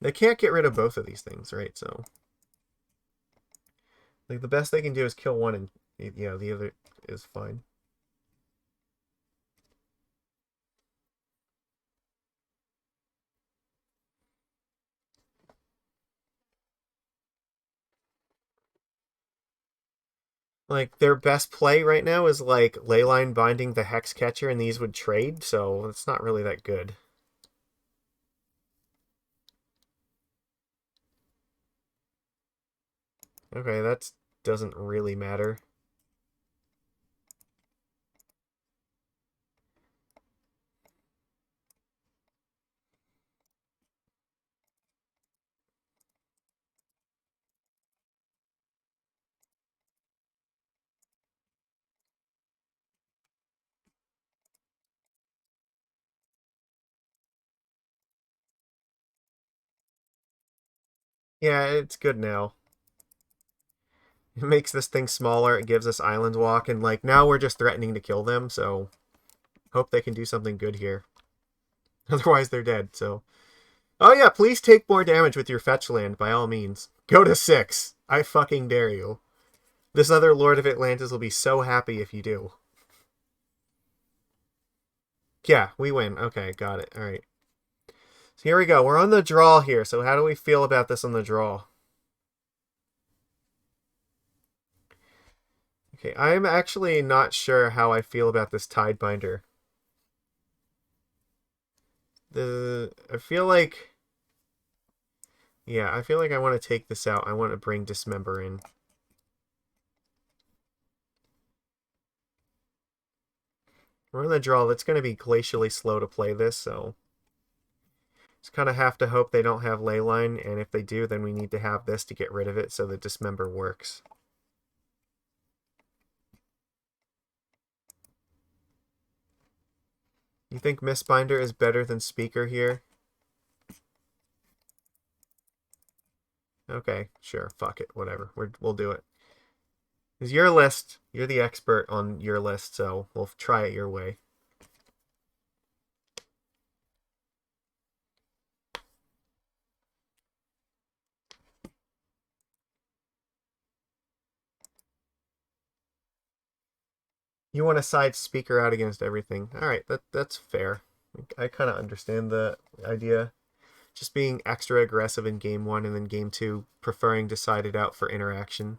Speaker 1: They can't get rid of both of these things, right? So, like, the best they can do is kill one, and yeah, the other is fine. Like, their best play right now is like Leyline binding the Hexcatcher, and these would trade, so it's not really that good. Okay, that doesn't really matter. Yeah, it's good now. It makes this thing smaller, it gives us Island Walk, and like now we're just threatening to kill them, so hope they can do something good here. Otherwise they're dead, so. Oh yeah, please take more damage with your fetch land, by all means. Go to 6. I fucking dare you. This other Lord of Atlantis will be so happy if you do. Yeah, we win. Okay, got it. Alright. So here we go. We're on the draw here, so how do we feel about this on the draw? Okay, I'm actually not sure how I feel about this Tidebinder. I feel like... Yeah, I feel like I want to take this out. I want to bring Dismember in. We're on the draw. It's going to be glacially slow to play this, so... Just kind of have to hope they don't have Leyline, and if they do, then we need to have this to get rid of it so the Dismember works. You think Mistbinder is better than Speaker here? Okay, sure. Fuck it. Whatever. We'll do it. It's your list. You're the expert on your list, so we'll try it your way. You want to side Speaker out against everything. Alright, that's fair. I kind of understand the idea. Just being extra aggressive in game 1 and then game 2 preferring to side it out for interaction.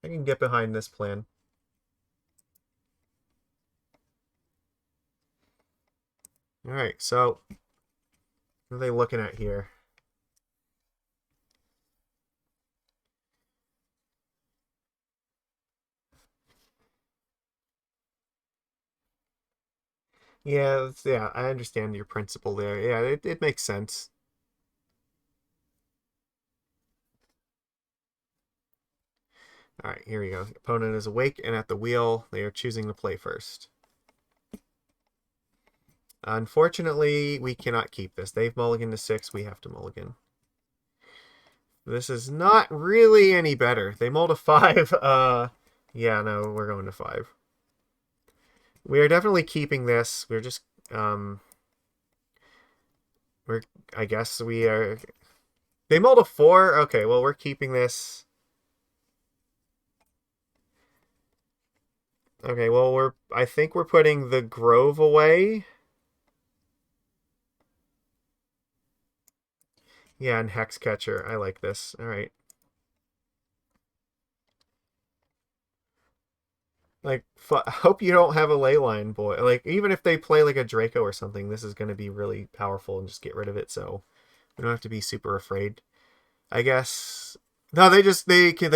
Speaker 1: I can get behind this plan. Alright, so what are they looking at here? Yeah, I understand your principle there. Yeah, it makes sense. Alright, here we go. The opponent is awake and at the wheel. They are choosing to play first. Unfortunately, we cannot keep this. They've mulliganed to 6. We have to mulligan. This is not really any better. They mulled a 5. Yeah, no, we're going to 5. We are definitely keeping this. We're just, I guess we are... They mulled a 4? Okay, well, we're keeping this. Okay, well, I think we're putting the Grove away. Yeah, and Hexcatcher. I like this. Alright. Like, hope you don't have a Leyline, boy. Like, even if they play, like, a Draco or something, this is going to be really powerful and just get rid of it, so we don't have to be super afraid. I guess... No, they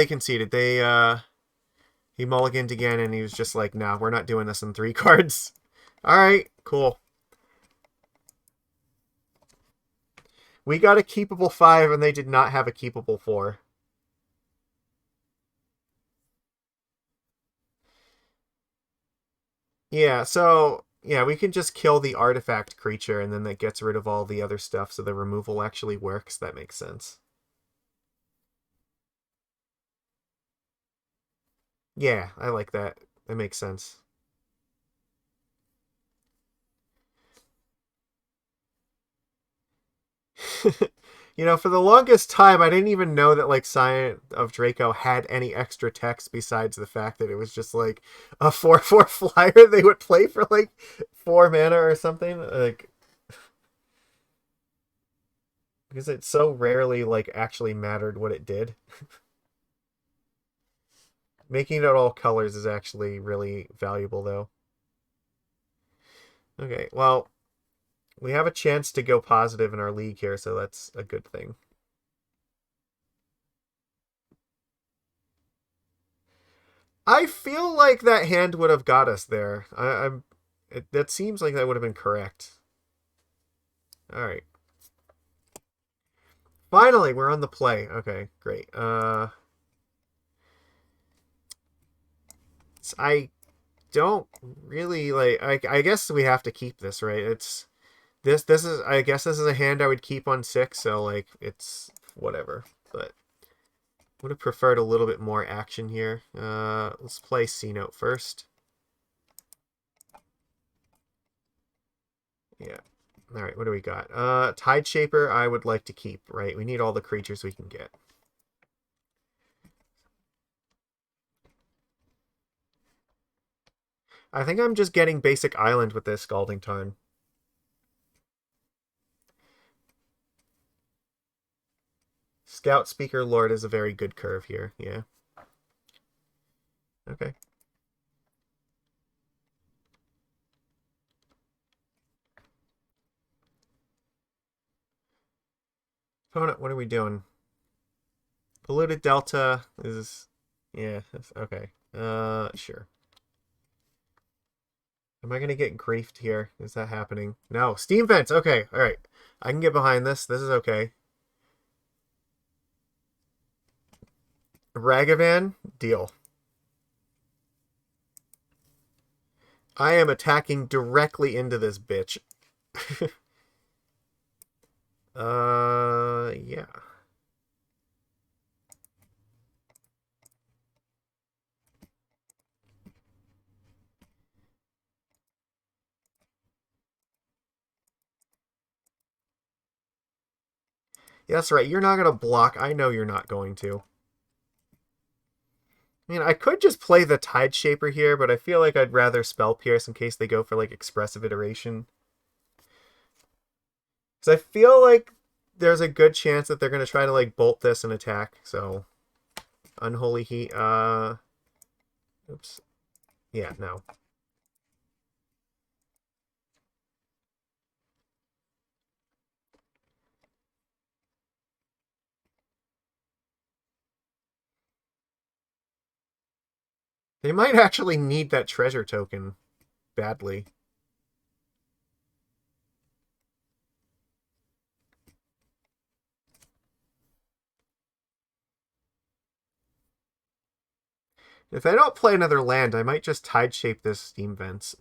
Speaker 1: conceded. He mulliganed again, and he was just like, "No, we're not doing this in 3 cards." All right, cool. We got a keepable 5, and they did not have a keepable 4. Yeah, so yeah, we can just kill the artifact creature, and then that gets rid of all the other stuff, so the removal actually works. That makes sense. Yeah, I like that. That makes sense. You know, for the longest time, I didn't even know that, like, Scion of Draco had any extra text besides the fact that it was just, like, a 4/4 flyer they would play for, like, 4 mana or something. Like, because it so rarely, like, actually mattered what it did. Making it all colors is actually really valuable, though. Okay, well, we have a chance to go positive in our league here, so that's a good thing. I feel like that hand would have got us there. That seems like that would have been correct. All right. Finally, we're on the play. Okay, great. I don't really like. I guess we have to keep this, right? It's this is. I guess this is a hand I would keep on 6. So like, it's whatever. But would have preferred a little bit more action here. Let's play Cenote first. Yeah. All right, what do we got? Tide Shaper I would like to keep, right? We need all the creatures we can get. I think I'm just getting basic island with this Scalding Tarn. Scout Speaker Lord is a very good curve here, yeah. Okay. Opponent, what are we doing? Polluted Delta is... Yeah, okay. Sure. Am I going to get griefed here? Is that happening? No. Steam Vents! Okay, alright. I can get behind this. This is okay. Ragavan? Deal. I am attacking directly into this bitch. Yeah. Yeah, that's right. You're not going to block. I know you're not going to. I mean, I could just play the Tide Shaper here, but I feel like I'd rather Spell Pierce in case they go for, like, Expressive Iteration. Because I feel like there's a good chance that they're going to try to, like, bolt this and attack, so... Unholy Heat, Oops. Yeah, no. They might actually need that treasure token badly. If I don't play another land, I might just Tide Shape this Steam Vents.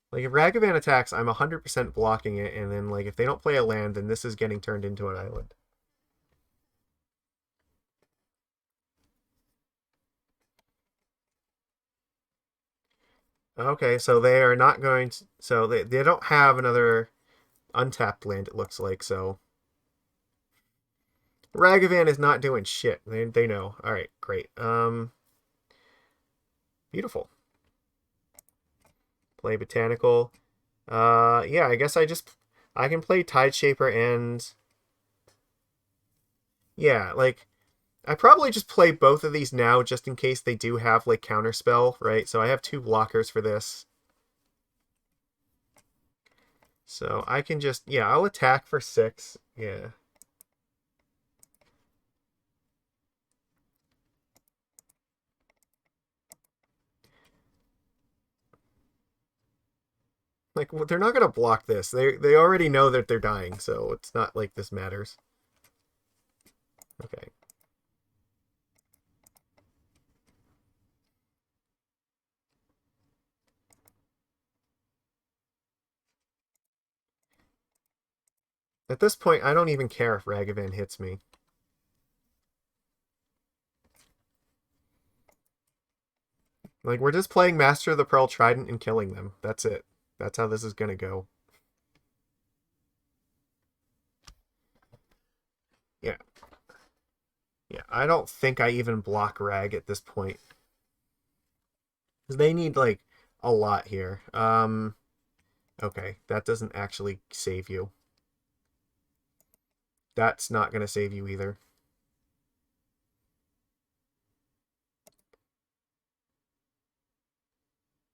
Speaker 1: Like, if Ragavan attacks, I'm 100% blocking it, and then, like, if they don't play a land, then this is getting turned into an island. Okay, so they are not going to... So they don't have another untapped land, it looks like, so... Ragavan is not doing shit. They know. Alright, great. Beautiful. Play Botanical. Yeah, I guess I can play Tide Shaper and... Yeah, like... I probably just play both of these now just in case they do have, like, Counterspell, right? So I have 2 blockers for this. So I can just, yeah, I'll attack for 6. Yeah. Like, well, they're not going to block this. They already know that they're dying, so it's not like this matters. Okay. At this point, I don't even care if Ragavan hits me. Like, we're just playing Master of the Pearl Trident and killing them. That's it. That's how this is going to go. Yeah. Yeah, I don't think I even block Rag at this point. Because they need, like, a lot here. Okay, that doesn't actually save you. That's not going to save you either.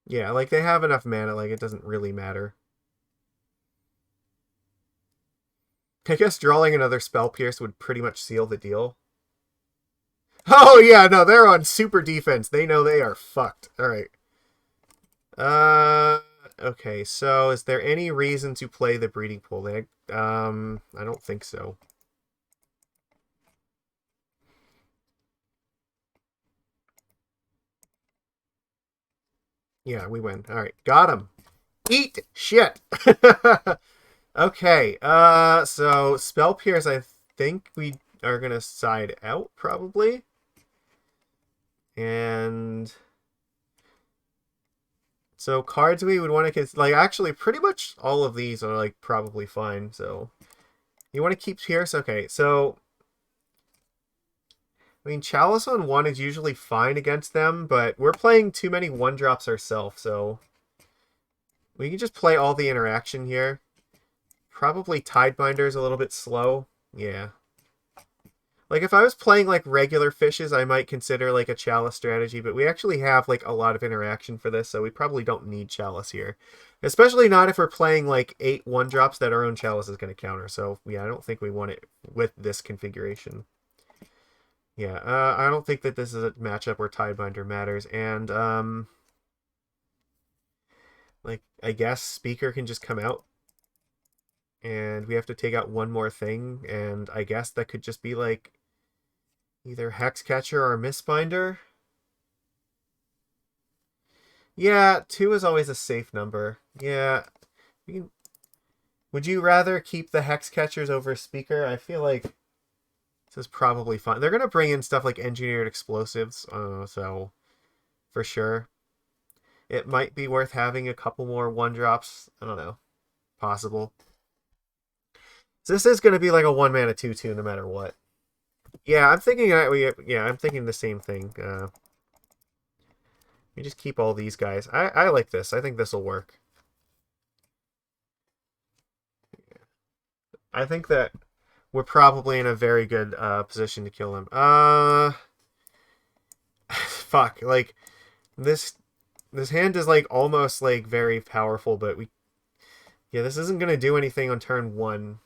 Speaker 1: Yeah, like, they have enough mana, like, it doesn't really matter. I guess drawing another Spell Pierce would pretty much seal the deal. Oh, yeah, no, they're on super defense. They know they are fucked. Alright. Okay, so is there any reason to play the Breeding Pool? I don't think so. Yeah, we win. Alright, got him. Eat shit! Okay, so Spell Pierce, I think we are gonna side out, probably. And so cards we would want to like, actually pretty much all of these are like probably fine. So you want to keep Pierce? Okay, so I mean Chalice on 1 is usually fine against them, but we're playing too many 1-drops ourselves, so we can just play all the interaction here. Probably Tidebinder is a little bit slow. Yeah. Like, if I was playing, like, regular fishes, I might consider, like, a Chalice strategy, but we actually have, like, a lot of interaction for this, so we probably don't need Chalice here. Especially not if we're playing, like, 8 1-drops that our own Chalice is going to counter, so, yeah, I don't think we want it with this configuration. Yeah, I don't think that this is a matchup where Tidebinder matters, and, like, I guess Speaker can just come out, and we have to take out one more thing, and I guess that could just be, like, either Hexcatcher or Mistbinder. Yeah, 2 is always a safe number. Yeah. Would you rather keep the Hexcatchers over Speaker? I feel like this is probably fun. They're going to bring in stuff like Engineered Explosives, so for sure. It might be worth having a couple more 1-drops. I don't know. Possible. So this is going to be like a 1-mana 2/2 no matter what. Yeah, I'm thinking I'm thinking the same thing. We just keep all these guys. I like this. I think this will work. I think that we're probably in a very good position to kill him. Fuck. Like, this hand is, like, almost, like, very powerful, but yeah, this isn't going to do anything on turn 1.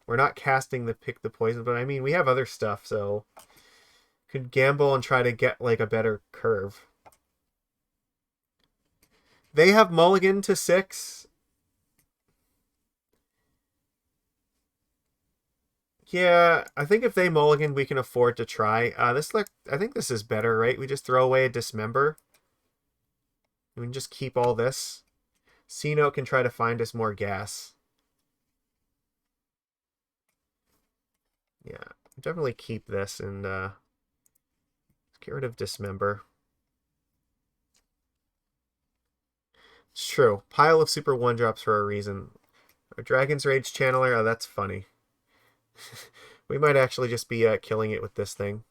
Speaker 1: We're not casting the Pick the Poison, but I mean, we have other stuff, so could gamble and try to get, like, a better curve. They have mulligan to 6. Yeah, I think if they mulligan, we can afford to try. I think this is better, right? We just throw away a Dismember. We can just keep all this. Cenote can try to find us more gas. Yeah, definitely keep this and get rid of Dismember. It's true. Pile of super 1-drops for a reason. A Dragon's Rage Channeler, oh, that's funny. We might actually just be killing it with this thing.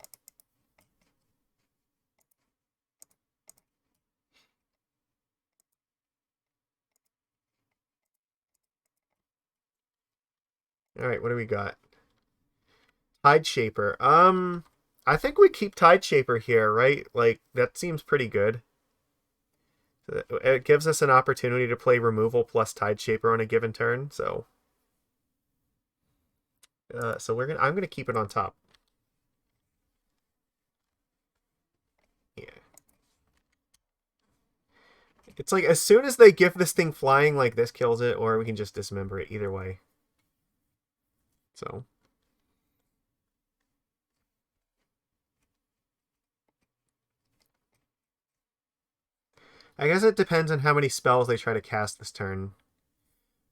Speaker 1: Alright, what do we got? Tideshaper. I think we keep Tideshaper here, right? Like, that seems pretty good. It gives us an opportunity to play removal plus Tideshaper on a given turn, so I'm gonna keep it on top. Yeah. It's like as soon as they give this thing flying, like this kills it, or we can just dismember it either way. So I guess it depends on how many spells they try to cast this turn.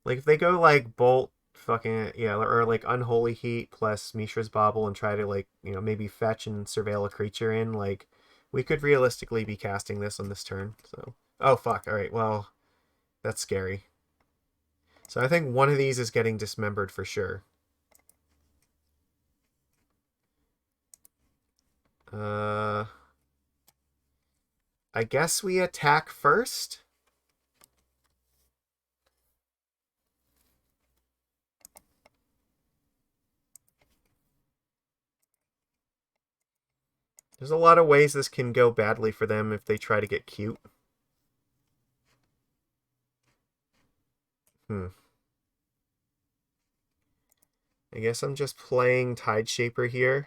Speaker 1: Like if they go like Bolt, fucking yeah, or like Unholy Heat plus Mishra's Bauble and try to like maybe fetch and surveil a creature in, like we could realistically be casting this on this turn. So oh fuck, all right, well that's scary. So I think one of these is getting dismembered for sure. I guess we attack first. There's a lot of ways this can go badly for them if they try to get cute. I guess I'm just playing Tideshaper here.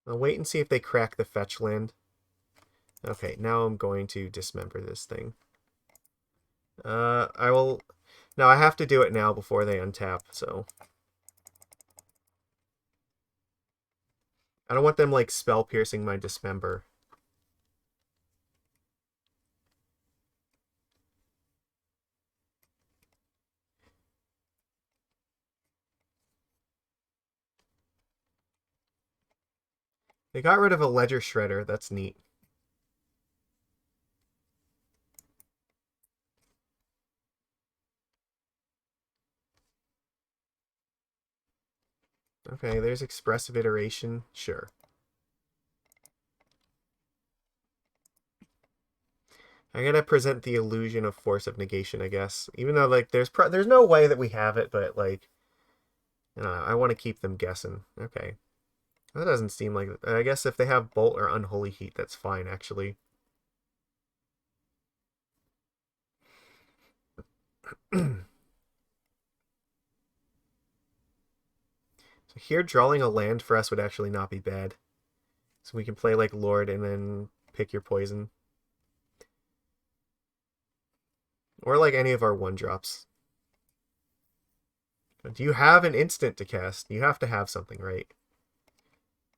Speaker 1: I'll wait and see if they crack the fetch land. Okay, now I'm going to dismember this thing. I will... No, I have to do it now before they untap, so... I don't want them, like, spell-piercing my Dismember. They got rid of a Ledger Shredder. That's neat. Okay, there's Expressive Iteration. Sure. I gotta present the illusion of Force of Negation, I guess. Even though, like, there's no way that we have it, but, like, I don't know, I want to keep them guessing. Okay. That doesn't seem like... I guess if they have Bolt or Unholy Heat, that's fine, actually. So here, drawing a land for us would actually not be bad. So we can play, like, Lord and then pick your poison. Or, like, any of our 1-drops. Do you have an instant to cast? You have to have something, right?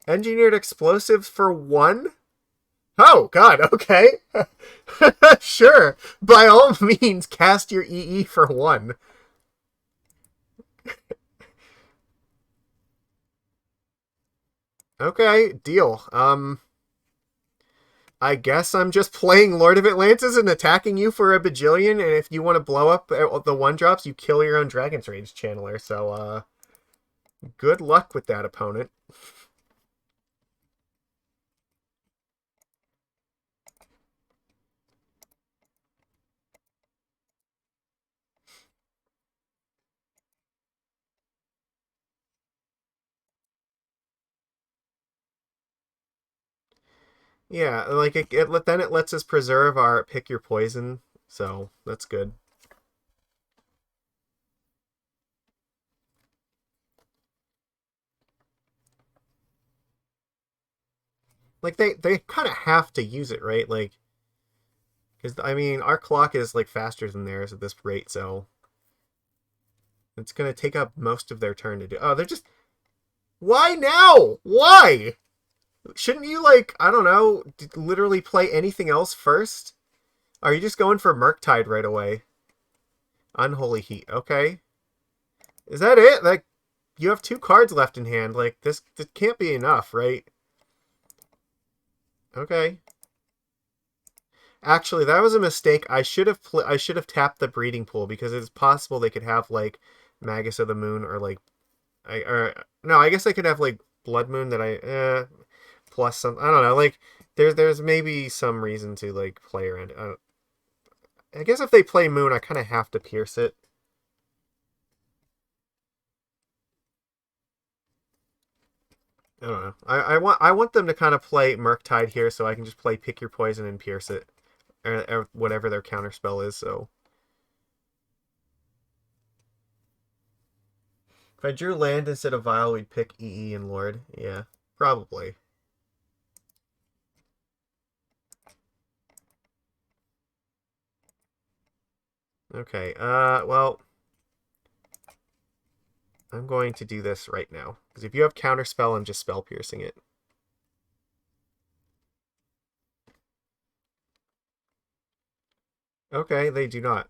Speaker 1: Engineered Explosives for 1? Oh, God, okay. Sure. By all means, cast your EE for 1. Okay, deal. I guess I'm just playing Lord of Atlantis and attacking you for a bajillion, and if you want to blow up the 1-drops, you kill your own Dragon's Rage Channeler, so, good luck with that, opponent. Yeah, like, then it lets us preserve our pick your poison, so that's good. Like, they kind of have to use it, right? Like, because, I mean, our clock is, like, faster than theirs at this rate, so it's going to take up most of their turn to do... Oh, they're just... Why now? Why? Shouldn't you, like, I don't know, literally play anything else first? Are you just going for Murktide right away? Unholy Heat, okay. Is that it? Like, you have 2 cards left in hand. Like, this can't be enough, right? Okay. Actually, that was a mistake. I should have tapped the breeding pool because it's possible they could have like Magus of the Moon or like no, I guess I could have like Blood Moon that plus some, I don't know, like there's maybe some reason to like play around. I guess if they play Moon, I kind of have to pierce it. I don't know. I want them to kind of play Murktide here, so I can just play Pick Your Poison and Pierce it, or whatever their counterspell is. So if I drew land instead of Vial, we'd pick EE and Lord. Yeah, probably. Okay. Well, I'm going to do this right now because if you have counterspell, I'm just spell piercing it. Okay, they do not.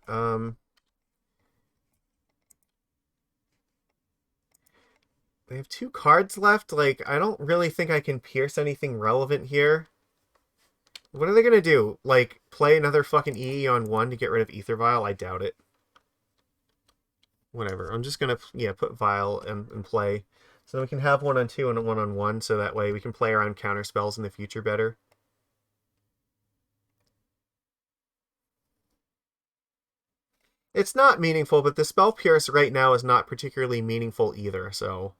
Speaker 1: They have 2 cards left. Like, I don't really think I can pierce anything relevant here. What are they gonna do? Like, play another fucking EE on 1 to get rid of Aether Vial? I doubt it. Whatever. I'm just gonna, yeah, put Vial and play. So we can have 1 on 2 and 1 on 1, so that way we can play around counter spells in the future better. It's not meaningful, but the spell pierce right now is not particularly meaningful either, so...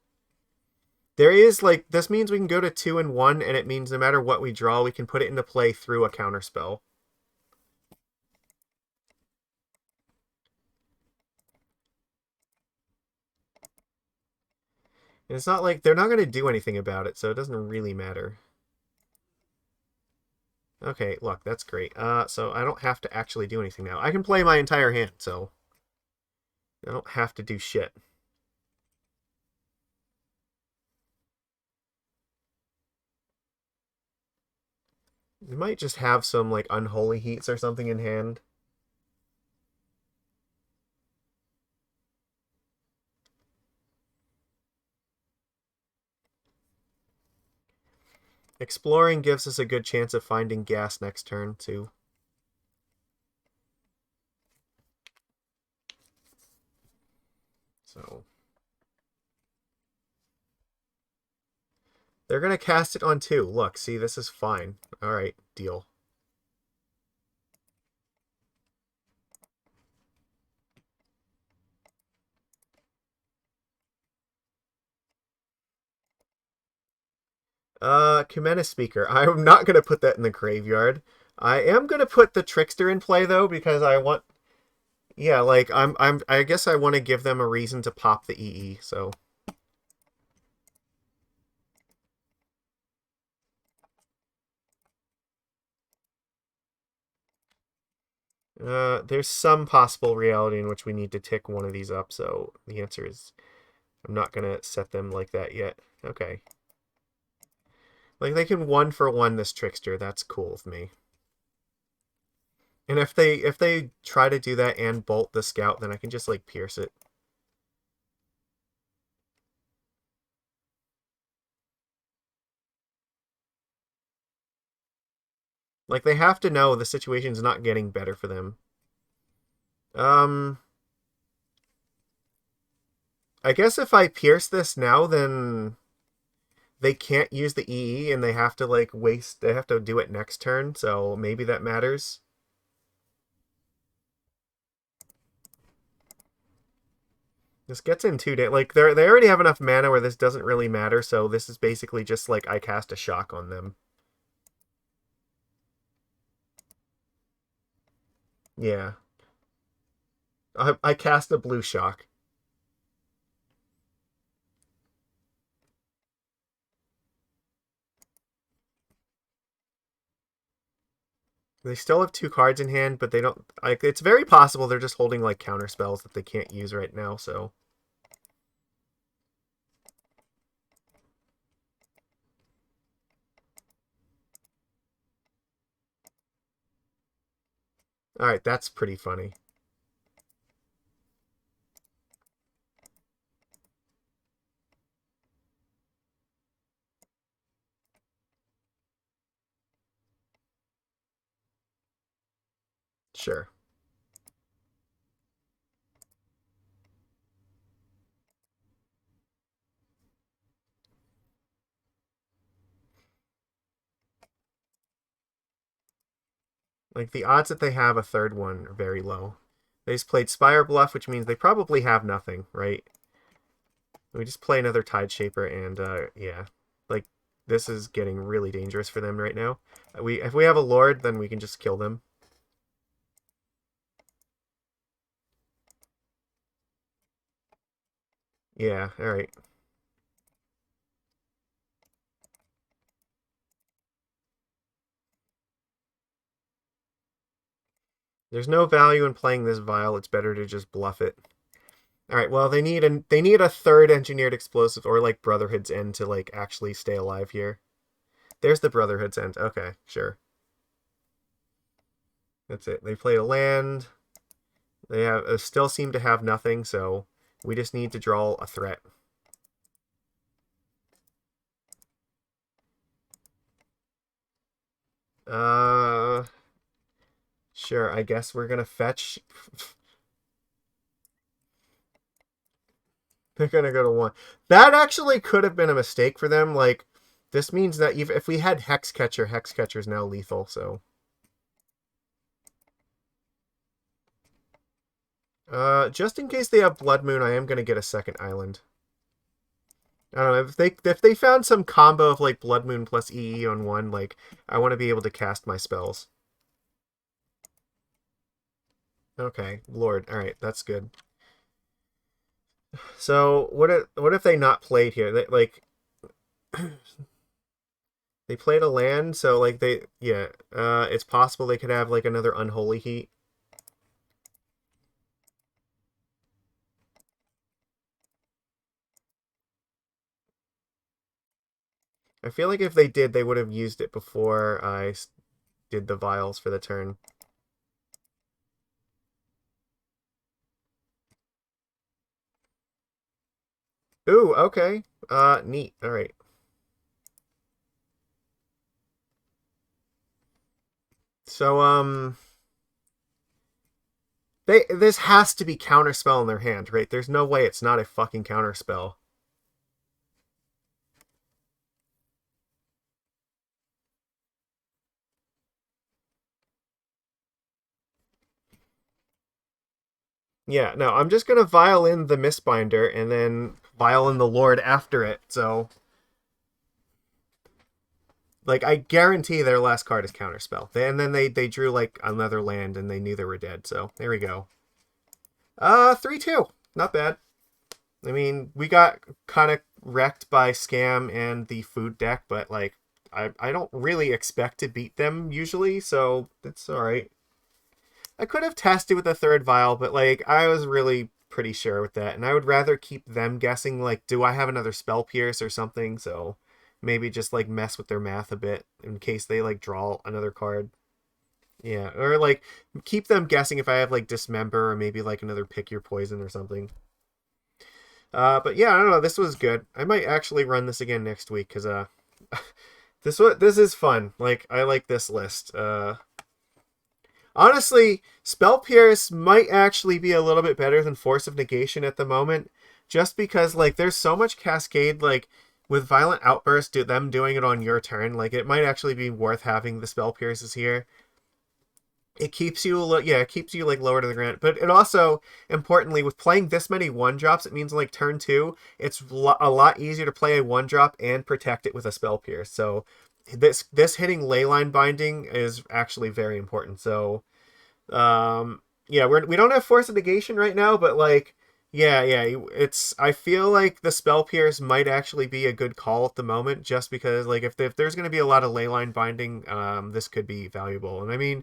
Speaker 1: There is, like, this means we can go to 2 and 1, and it means no matter what we draw, we can put it into play through a counterspell. And it's not like they're not going to do anything about it, so it doesn't really matter. Okay, look, that's great. So I don't have to actually do anything now. I can play my entire hand, so I don't have to do shit. You might just have some, like, Unholy Heats or something in hand. Exploring gives us a good chance of finding gas next turn, too. So... They're going to cast it on 2. Look, see, this is fine. Alright, deal. Kumena Speaker. I'm not going to put that in the graveyard. I am going to put the Trickster in play, though, because I want... Yeah, like, I guess I want to give them a reason to pop the EE, so... There's some possible reality in which we need to tick one of these up, so the answer is I'm not going to set them like that yet. Okay. Like, they can 1-for-1 this Trickster. That's cool with me. And if they try to do that and bolt the Scout, then I can just, like, pierce it. Like, they have to know the situation's not getting better for them. I guess if I pierce this now, then they can't use the EE and they have to, like, they have to do it next turn, so maybe that matters. This gets in 2 days. Like, they already have enough mana where this doesn't really matter, so this is basically just, like, I cast a shock on them. Yeah. I cast a blue shock. They still have 2 cards in hand, but they don't... Like, it's very possible they're just holding, like, counter spells that they can't use right now, so... Alright, that's pretty funny. Sure. Like, the odds that they have a third one are very low. They just played Spire Bluff, which means they probably have nothing, right? We just play another Tide Shaper and, yeah. Like, This is getting really dangerous for them right now. If we have a Lord, then we can just kill them. Yeah, alright. There's no value in playing this Vial. It's better to just bluff it. Alright, well, they need a third engineered explosive or, like, Brotherhood's End to, like, actually stay alive here. There's the Brotherhood's End. Okay, sure. That's it. They played a land. They have still seem to have nothing, so we just need to draw a threat. Sure, I guess we're gonna fetch. They're gonna go to 1. That actually could have been a mistake for them. Like, this means that if we had Hexcatcher, Hexcatcher's now lethal, so. Just in case they have Blood Moon, I am gonna get a second island. I don't know, if they found some combo of like Blood Moon plus EE on 1, like, I want to be able to cast my spells. Okay, Lord. Alright, that's good. So, what if they not played here? They, like, they played a land, so, like, it's possible they could have, like, another Unholy Heat. I feel like if they did, they would have used it before I did the vials for the turn. Ooh, okay. Neat. All right. So, this has to be counterspell in their hand, right? There's no way it's not a fucking counterspell. Yeah, no, I'm just gonna vial in the Mistbinder and then vial in the Lord after it. So, like, I guarantee their last card is counterspell. And then they drew like another land and they knew they were dead. So there we go. 3-2, not bad. I mean, we got kind of wrecked by Scam and the food deck, but like, I don't really expect to beat them usually, so it's all right. I could have tested with a third vial, but like I was really pretty sure with that, and I would rather keep them guessing like, do I have another spell pierce or something? So maybe just like mess with their math a bit in case they like draw another card. Yeah, or like keep them guessing if I have like Dismember or maybe like another pick your poison or something. But yeah, I don't know. This was good. I might actually run this again next week because this is fun. Like I like this list. Honestly, Spell Pierce might actually be a little bit better than Force of Negation at the moment, just because like there's so much Cascade. Like with Violent Outburst, them doing it on your turn, like it might actually be worth having the Spell Pierces here. It keeps you it keeps you like lower to the ground, but it also importantly with playing this many 1-drops, it means like turn 2 it's a lot easier to play a 1-drop and protect it with a Spell Pierce. So this hitting Leyline Binding is actually very important. So yeah, we don't have Force of Negation right now, but like yeah, it's I feel like the Spell Pierce might actually be a good call at the moment, just because like if there's going to be a lot of Leyline Binding, this could be valuable. And I mean,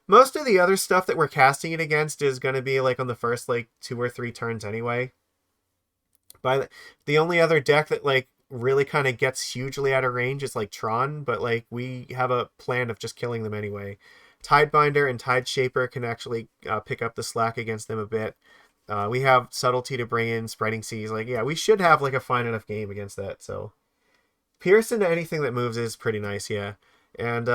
Speaker 1: most of the other stuff that we're casting it against is going to be like on the first like 2 or 3 turns anyway. But the only other deck that like really kind of gets hugely out of range is like Tron, but like we have a plan of just killing them anyway. Tidebinder and Tideshaper can actually pick up the slack against them a bit. We have Subtlety to bring in, Spreading Seas. Like, yeah, we should have like a fine enough game against that. So Pierce into anything that moves is pretty nice, yeah. And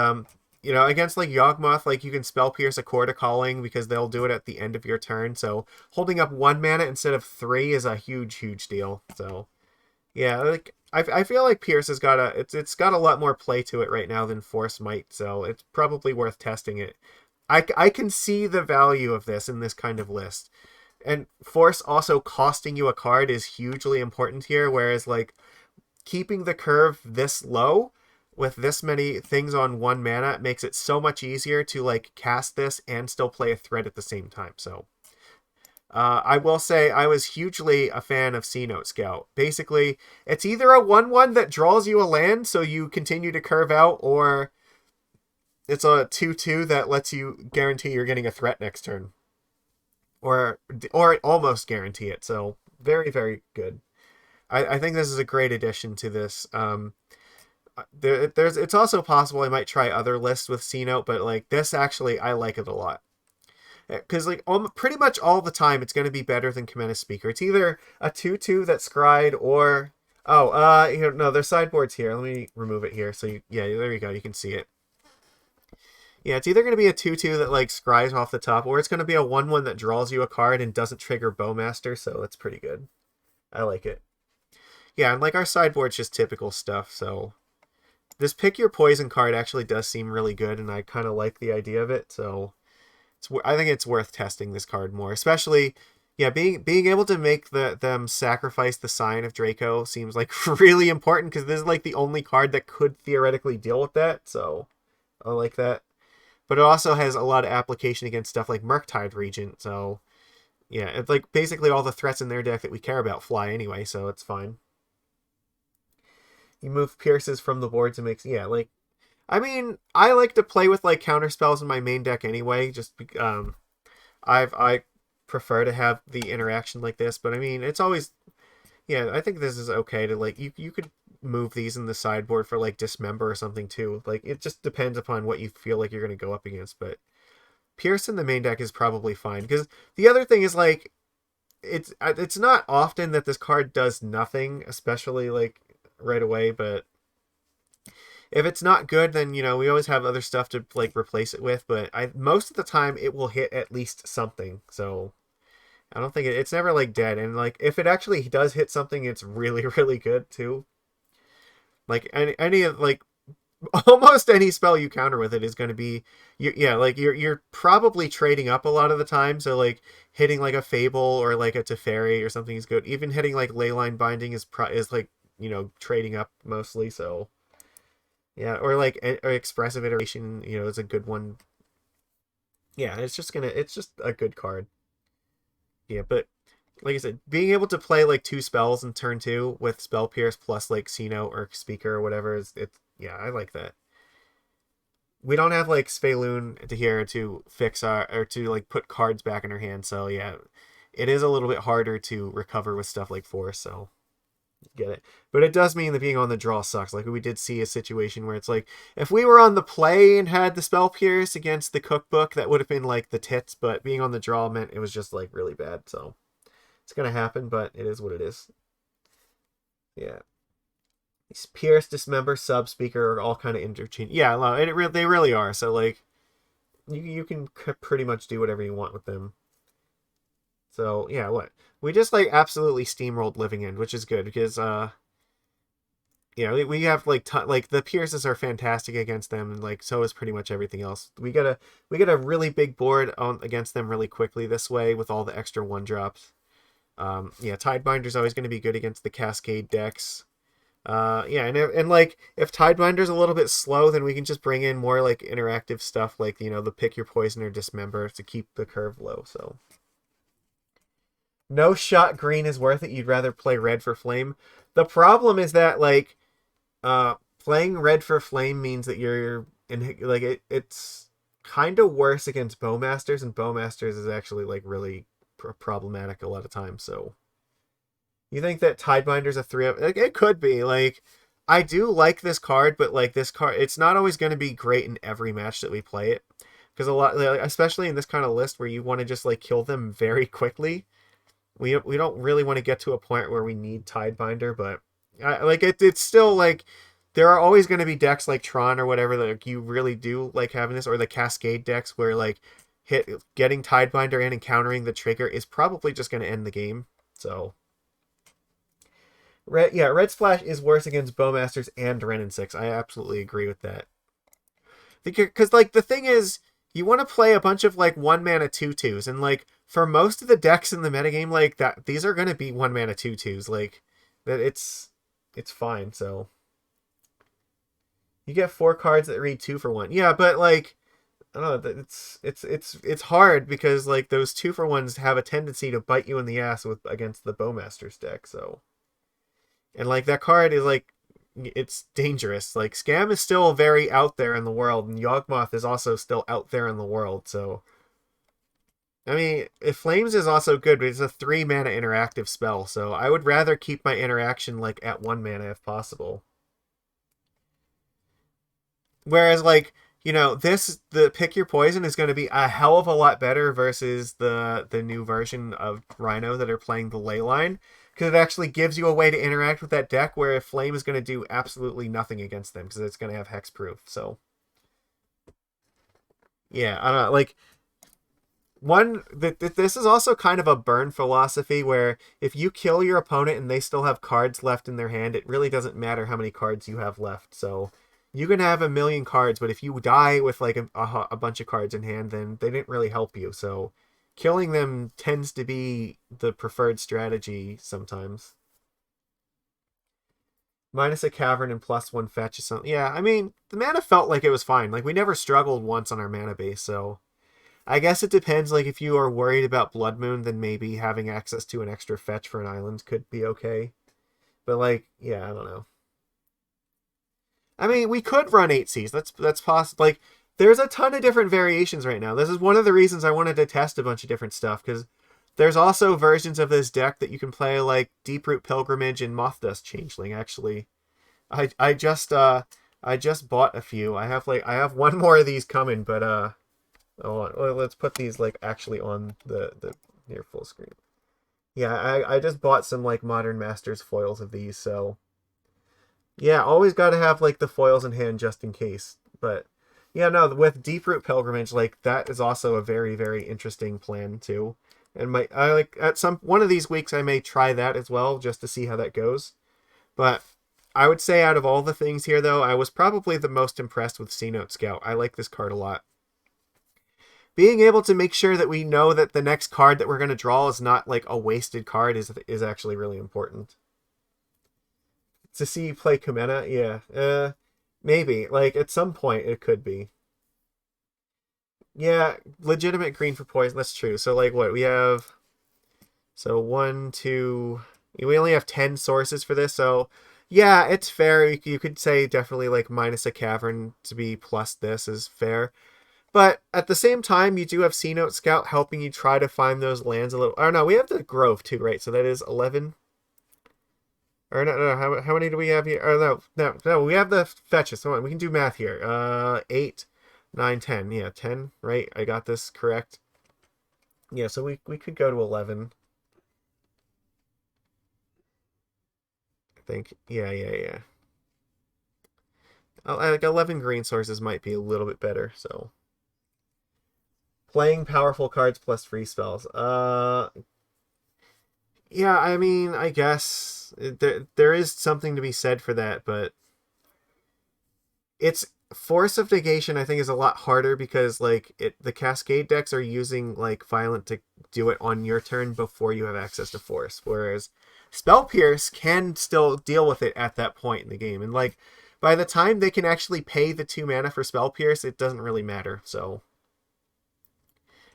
Speaker 1: against like Yawgmoth, like you can spell pierce a Core to Calling because they'll do it at the end of your turn. So holding up 1 mana instead of 3 is a huge deal. So yeah, like I feel like Pierce has got it's got a lot more play to it right now than Force might. So it's probably worth testing it. I can see the value of this in this kind of list. And Force also costing you a card is hugely important here, whereas like keeping the curve this low with this many things on 1 mana makes it so much easier to like cast this and still play a threat at the same time. So I will say I was hugely a fan of Cenote Scout. Basically, it's either a 1/1 that draws you a land so you continue to curve out, or it's a 2/2 that lets you guarantee you're getting a threat next turn. Or almost guarantee it. So very, very good. I think this is a great addition to this. It's also possible I might try other lists with Cenote, but like this actually I like it a lot. Because like pretty much all the time it's going to be better than Kumena Speaker. It's either a 2/2 that's scryed or here, no, there's sideboards here. Let me remove it here. So yeah, there you go. You can see it. Yeah, it's either going to be a 2/2 that like scries off the top, or it's going to be a 1/1 that draws you a card and doesn't trigger Bowmaster. So it's pretty good. I like it. Yeah, and like our sideboard's just typical stuff. So this pick your poison card actually does seem really good, and I kind of like the idea of it. So I think it's worth testing this card more, especially, yeah, being able to make them sacrifice the Sign of Draco seems like really important, because this is like the only card that could theoretically deal with that. So I like that, but it also has a lot of application against stuff like Murktide Regent. So yeah, it's like basically all the threats in their deck that we care about fly anyway, so it's fine. You move Pierces from the board to make, yeah, like, I mean, I like to play with like counter spells in my main deck anyway. Just I prefer to have the interaction like this, but I mean, it's always, yeah, I think this is okay to like you could move these in the sideboard for like Dismember or something too. Like it just depends upon what you feel like you're going to go up against, but Pierce in the main deck is probably fine, because the other thing is like it's not often that this card does nothing, especially like right away, but if it's not good, then, you know, we always have other stuff to like replace it with, but most of the time it will hit at least something. So I don't think it's never like dead, and like if it actually does hit something, it's really, really good too. Like any of like almost any spell you counter with it is going to be like you're probably trading up a lot of the time. So like hitting like a Fable or like a Teferi or something is good. Even hitting like Leyline Binding is like, you know, trading up mostly. So yeah, or like or Expressive Iteration, you know, is a good one. Yeah, it's just a good card. Yeah, but like I said, being able to play like 2 spells in turn 2 with Spell Pierce plus like Cenote or Speaker or whatever yeah, I like that. We don't have like Spaloon to here to fix or to like put cards back in her hand, so yeah, it is a little bit harder to recover with stuff like Force, so get it. But it does mean that being on the draw sucks. Like we did see a situation where it's like if we were on the play and had the Spell Pierce against the Cookbook, that would have been like the tits, but being on the draw meant it was just like really bad. So it's gonna happen, but it is what it is. Yeah. Pierce, Dismember, Sub, Speaker are all kind of interchangeable. Yeah, they really are. So like you can pretty much do whatever you want with them. So yeah, we just like absolutely steamrolled Living End, which is good, because we have like the Pierces are fantastic against them, and like so is pretty much everything else. We get a really big board against them really quickly this way with all the extra 1-drops. Tidebinder's always going to be good against the Cascade decks. And like if Tidebinder's a little bit slow, then we can just bring in more like interactive stuff, like, you know, the Pick Your Poison or Dismember to keep the curve low. So no shot green is worth it. You'd rather play red for flame. The problem is that like playing red for flame means that you're in like it's kind of worse against Bowmasters, and Bowmasters is actually like really problematic a lot of times. So you think that Tidebinder's a 3-up? Like, it could be. Like, I do like this card, but like this card, it's not always going to be great in every match that we play it, because a lot, like, especially in this kind of list where you want to just like kill them very quickly. We don't really want to get to a point where we need Tidebinder, but it's still like there are always going to be decks like Tron or whatever that like, you really do like having this, or the Cascade decks where like getting Tidebinder in and countering the trigger is probably just going to end the game. So Red Splash is worse against Bowmasters and Wrenn and 6. I absolutely agree with that. Because like the thing is, you want to play a bunch of like 1-mana 2/2s, and like for most of the decks in the metagame like that, these are going to be 1-mana 2/2s. Like that, it's it's fine. So you get 4 cards that read 2 for 1. Yeah, but like I don't know, it's hard because like those 2 for 1s have a tendency to bite you in the ass with against the Bowmaster's deck. So and like that card is like it's dangerous. Like Scam is still very out there in the world, and Yawgmoth is also still out there in the world. So I mean, if Flames is also good, but it's a 3 mana interactive spell, so I would rather keep my interaction like at 1 mana if possible. Whereas like, you know, the Pick Your Poison is going to be a hell of a lot better versus the new version of Rhino that are playing the Leyline, because it actually gives you a way to interact with that deck where Flame is going to do absolutely nothing against them because it's going to have hexproof. So yeah, I don't know, like this is also kind of a burn philosophy where if you kill your opponent and they still have cards left in their hand, it really doesn't matter how many cards you have left. So you can have a million cards, but if you die with like a bunch of cards in hand, then they didn't really help you. So killing them tends to be the preferred strategy sometimes. Minus a Cavern and +1 fetch or something. Yeah, I mean, the mana felt like it was fine. Like we never struggled once on our mana base, so I guess it depends. Like if you are worried about Blood Moon, then maybe having access to an extra fetch for an island could be okay. But like, yeah, I don't know. I mean, we could run 8Cs. That's possible. Like, there's a ton of different variations right now. This is one of the reasons I wanted to test a bunch of different stuff, because there's also versions of this deck that you can play, like Deeproot Pilgrimage and Moth Dust Changeling. Actually, I just bought a few. I have one more of these coming, but oh, well, let's put these like actually on the near full screen. Yeah, I just bought some like Modern Masters foils of these, so yeah, always got to have like the foils in hand just in case. But yeah, no, with Deeproot Pilgrimage, like that is also a very very interesting plan too. And I like at some one of these weeks I may try that as well just to see how that goes. But I would say out of all the things here though, I was probably the most impressed with Cenote Scout. I like this card a lot. Being able to make sure that we know that the next card that we're going to draw is not like a wasted card is actually really important. To see you play Kumena, yeah, maybe like at some point it could be. Yeah, legitimate green for poison. That's true. So like what we have, so 1, 2. We only have 10 sources for this, so yeah, it's fair. You could say definitely like minus a Cavern to be plus this is fair. But at the same time, you do have Cenote Scout helping you try to find those lands a little. Or no, we have the Grove too, right? So that is 11. Or no, how many do we have here? Or no, we have the fetches. Hold on, we can do math here. 8, 9, 10. Yeah, 10, right? I got this correct. Yeah, so we could go to 11. I think. Yeah. Like 11 green sources might be a little bit better, so. Playing powerful cards plus free spells. Yeah, I mean, I guess there is something to be said for that, but it's Force of Negation. I think is a lot harder because like the Cascade decks are using like Violent to do it on your turn before you have access to Force, whereas Spell Pierce can still deal with it at that point in the game, and like by the time they can actually pay the 2 mana for Spell Pierce, it doesn't really matter. So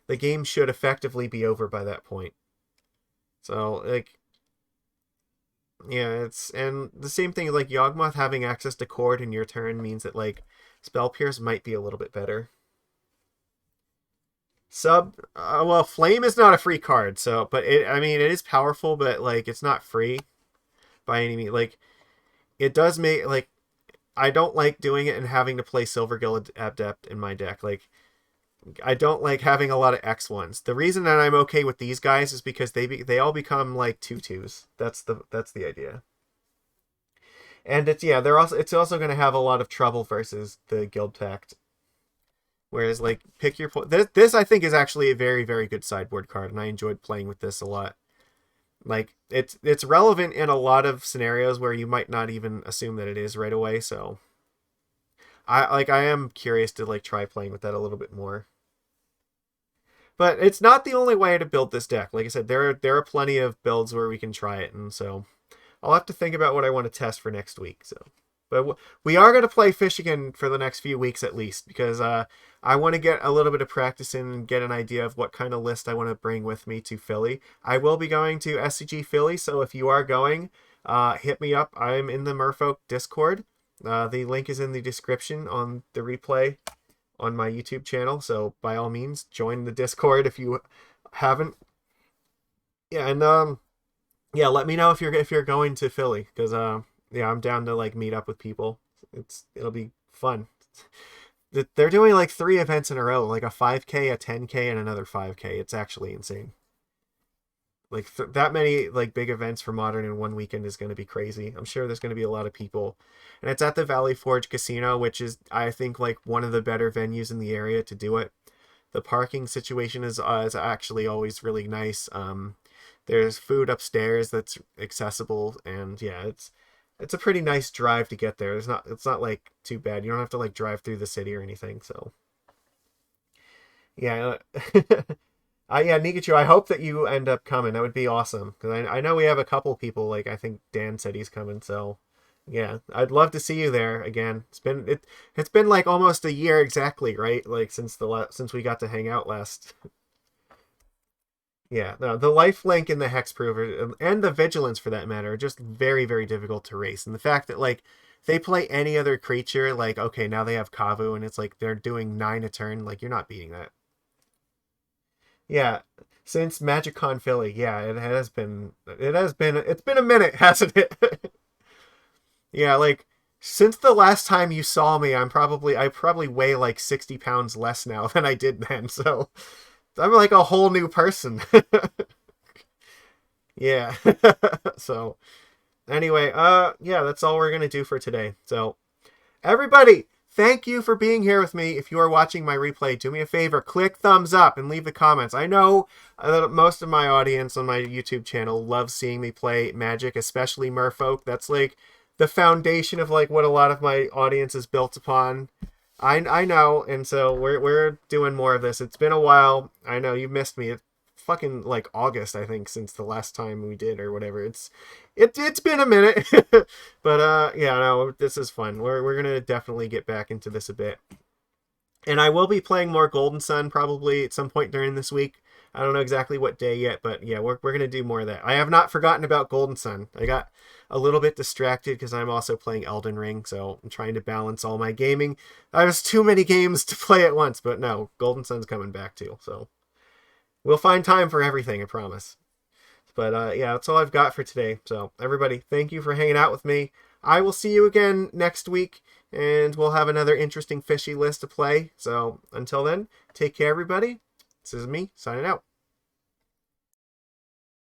Speaker 1: the game should effectively be over by that point. So like yeah, it's and the same thing like Yawgmoth having access to Cord in your turn means that like Spell Pierce might be a little bit better. Well, Flame is not a free card, so but I mean it is powerful, but like it's not free by any means. Like it does make like I don't like doing it and having to play Silvergill Adept in my deck. Like I don't like having a lot of X1s. The reason that I'm okay with these guys is because they all become like 2/2s. That's the idea. And it's also going to have a lot of trouble versus the Guild Pact. Whereas like pick your point. This I think is actually a very very good sideboard card, and I enjoyed playing with this a lot. Like it's relevant in a lot of scenarios where you might not even assume that it is right away. So I am curious to like try playing with that a little bit more. But it's not the only way to build this deck. Like I said, there are plenty of builds where we can try it, and so I'll have to think about what I want to test for next week. So, but we are going to play fish again for the next few weeks at least, because I want to get a little bit of practice in and get an idea of what kind of list I want to bring with me to Philly. I will be going to SCG Philly, so if you are going, hit me up. I'm in the Merfolk Discord. The link is in the description on the replay on my YouTube channel, so by all means, join the Discord if you haven't. Yeah, and yeah, let me know if you're going to Philly, because yeah, I'm down to like meet up with people. It'll be fun. They're doing like 3 events in a row, like a 5K, a 10K, and another 5K. It's actually insane. Like that many like big events for Modern in one weekend is going to be crazy. I'm sure there's going to be a lot of people, and it's at the Valley Forge Casino, which is, I think, like one of the better venues in the area to do it. The parking situation is actually always really nice. There's food upstairs that's accessible, and yeah, it's a pretty nice drive to get there. It's not like too bad. You don't have to like drive through the city or anything. So yeah, yeah, Nikachu, I hope that you end up coming. That would be awesome, because I know we have a couple people. Like I think Dan said he's coming. So yeah, I'd love to see you there again. It's been like almost a year exactly, right? Like since we got to hang out last. Yeah, no, the lifelink and the hexproof and the vigilance for that matter are just very, very difficult to race. And the fact that like they play any other creature, like okay, now they have Kavu and it's like they're doing 9 a turn, like you're not beating that. Yeah, since MagicCon Philly, yeah, it's been a minute, hasn't it? Yeah, like since the last time you saw me, I probably weigh like 60 pounds less now than I did then, so I'm like a whole new person. Yeah. So anyway, yeah, that's all we're gonna do for today. So everybody, thank you for being here with me. If you are watching my replay, do me a favor, click thumbs up and leave the comments. I know that most of my audience on my YouTube channel loves seeing me play Magic, especially Merfolk. That's like the foundation of like what a lot of my audience is built upon. I know, and so we're doing more of this. It's been a while. I know you missed me. It's fucking like August, I think, since the last time we did or whatever. It's been a minute. But yeah, no, this is fun. We're gonna definitely get back into this a bit. And I will be playing more Golden Sun probably at some point during this week. I don't know exactly what day yet, but yeah, we're going to do more of that. I have not forgotten about Golden Sun. I got a little bit distracted because I'm also playing Elden Ring, so I'm trying to balance all my gaming. I have too many games to play at once, but no, Golden Sun's coming back too, so we'll find time for everything, I promise. But yeah, that's all I've got for today. So everybody, thank you for hanging out with me. I will see you again next week, and we'll have another interesting fishy list to play. So until then, take care, everybody. This is me, signing out.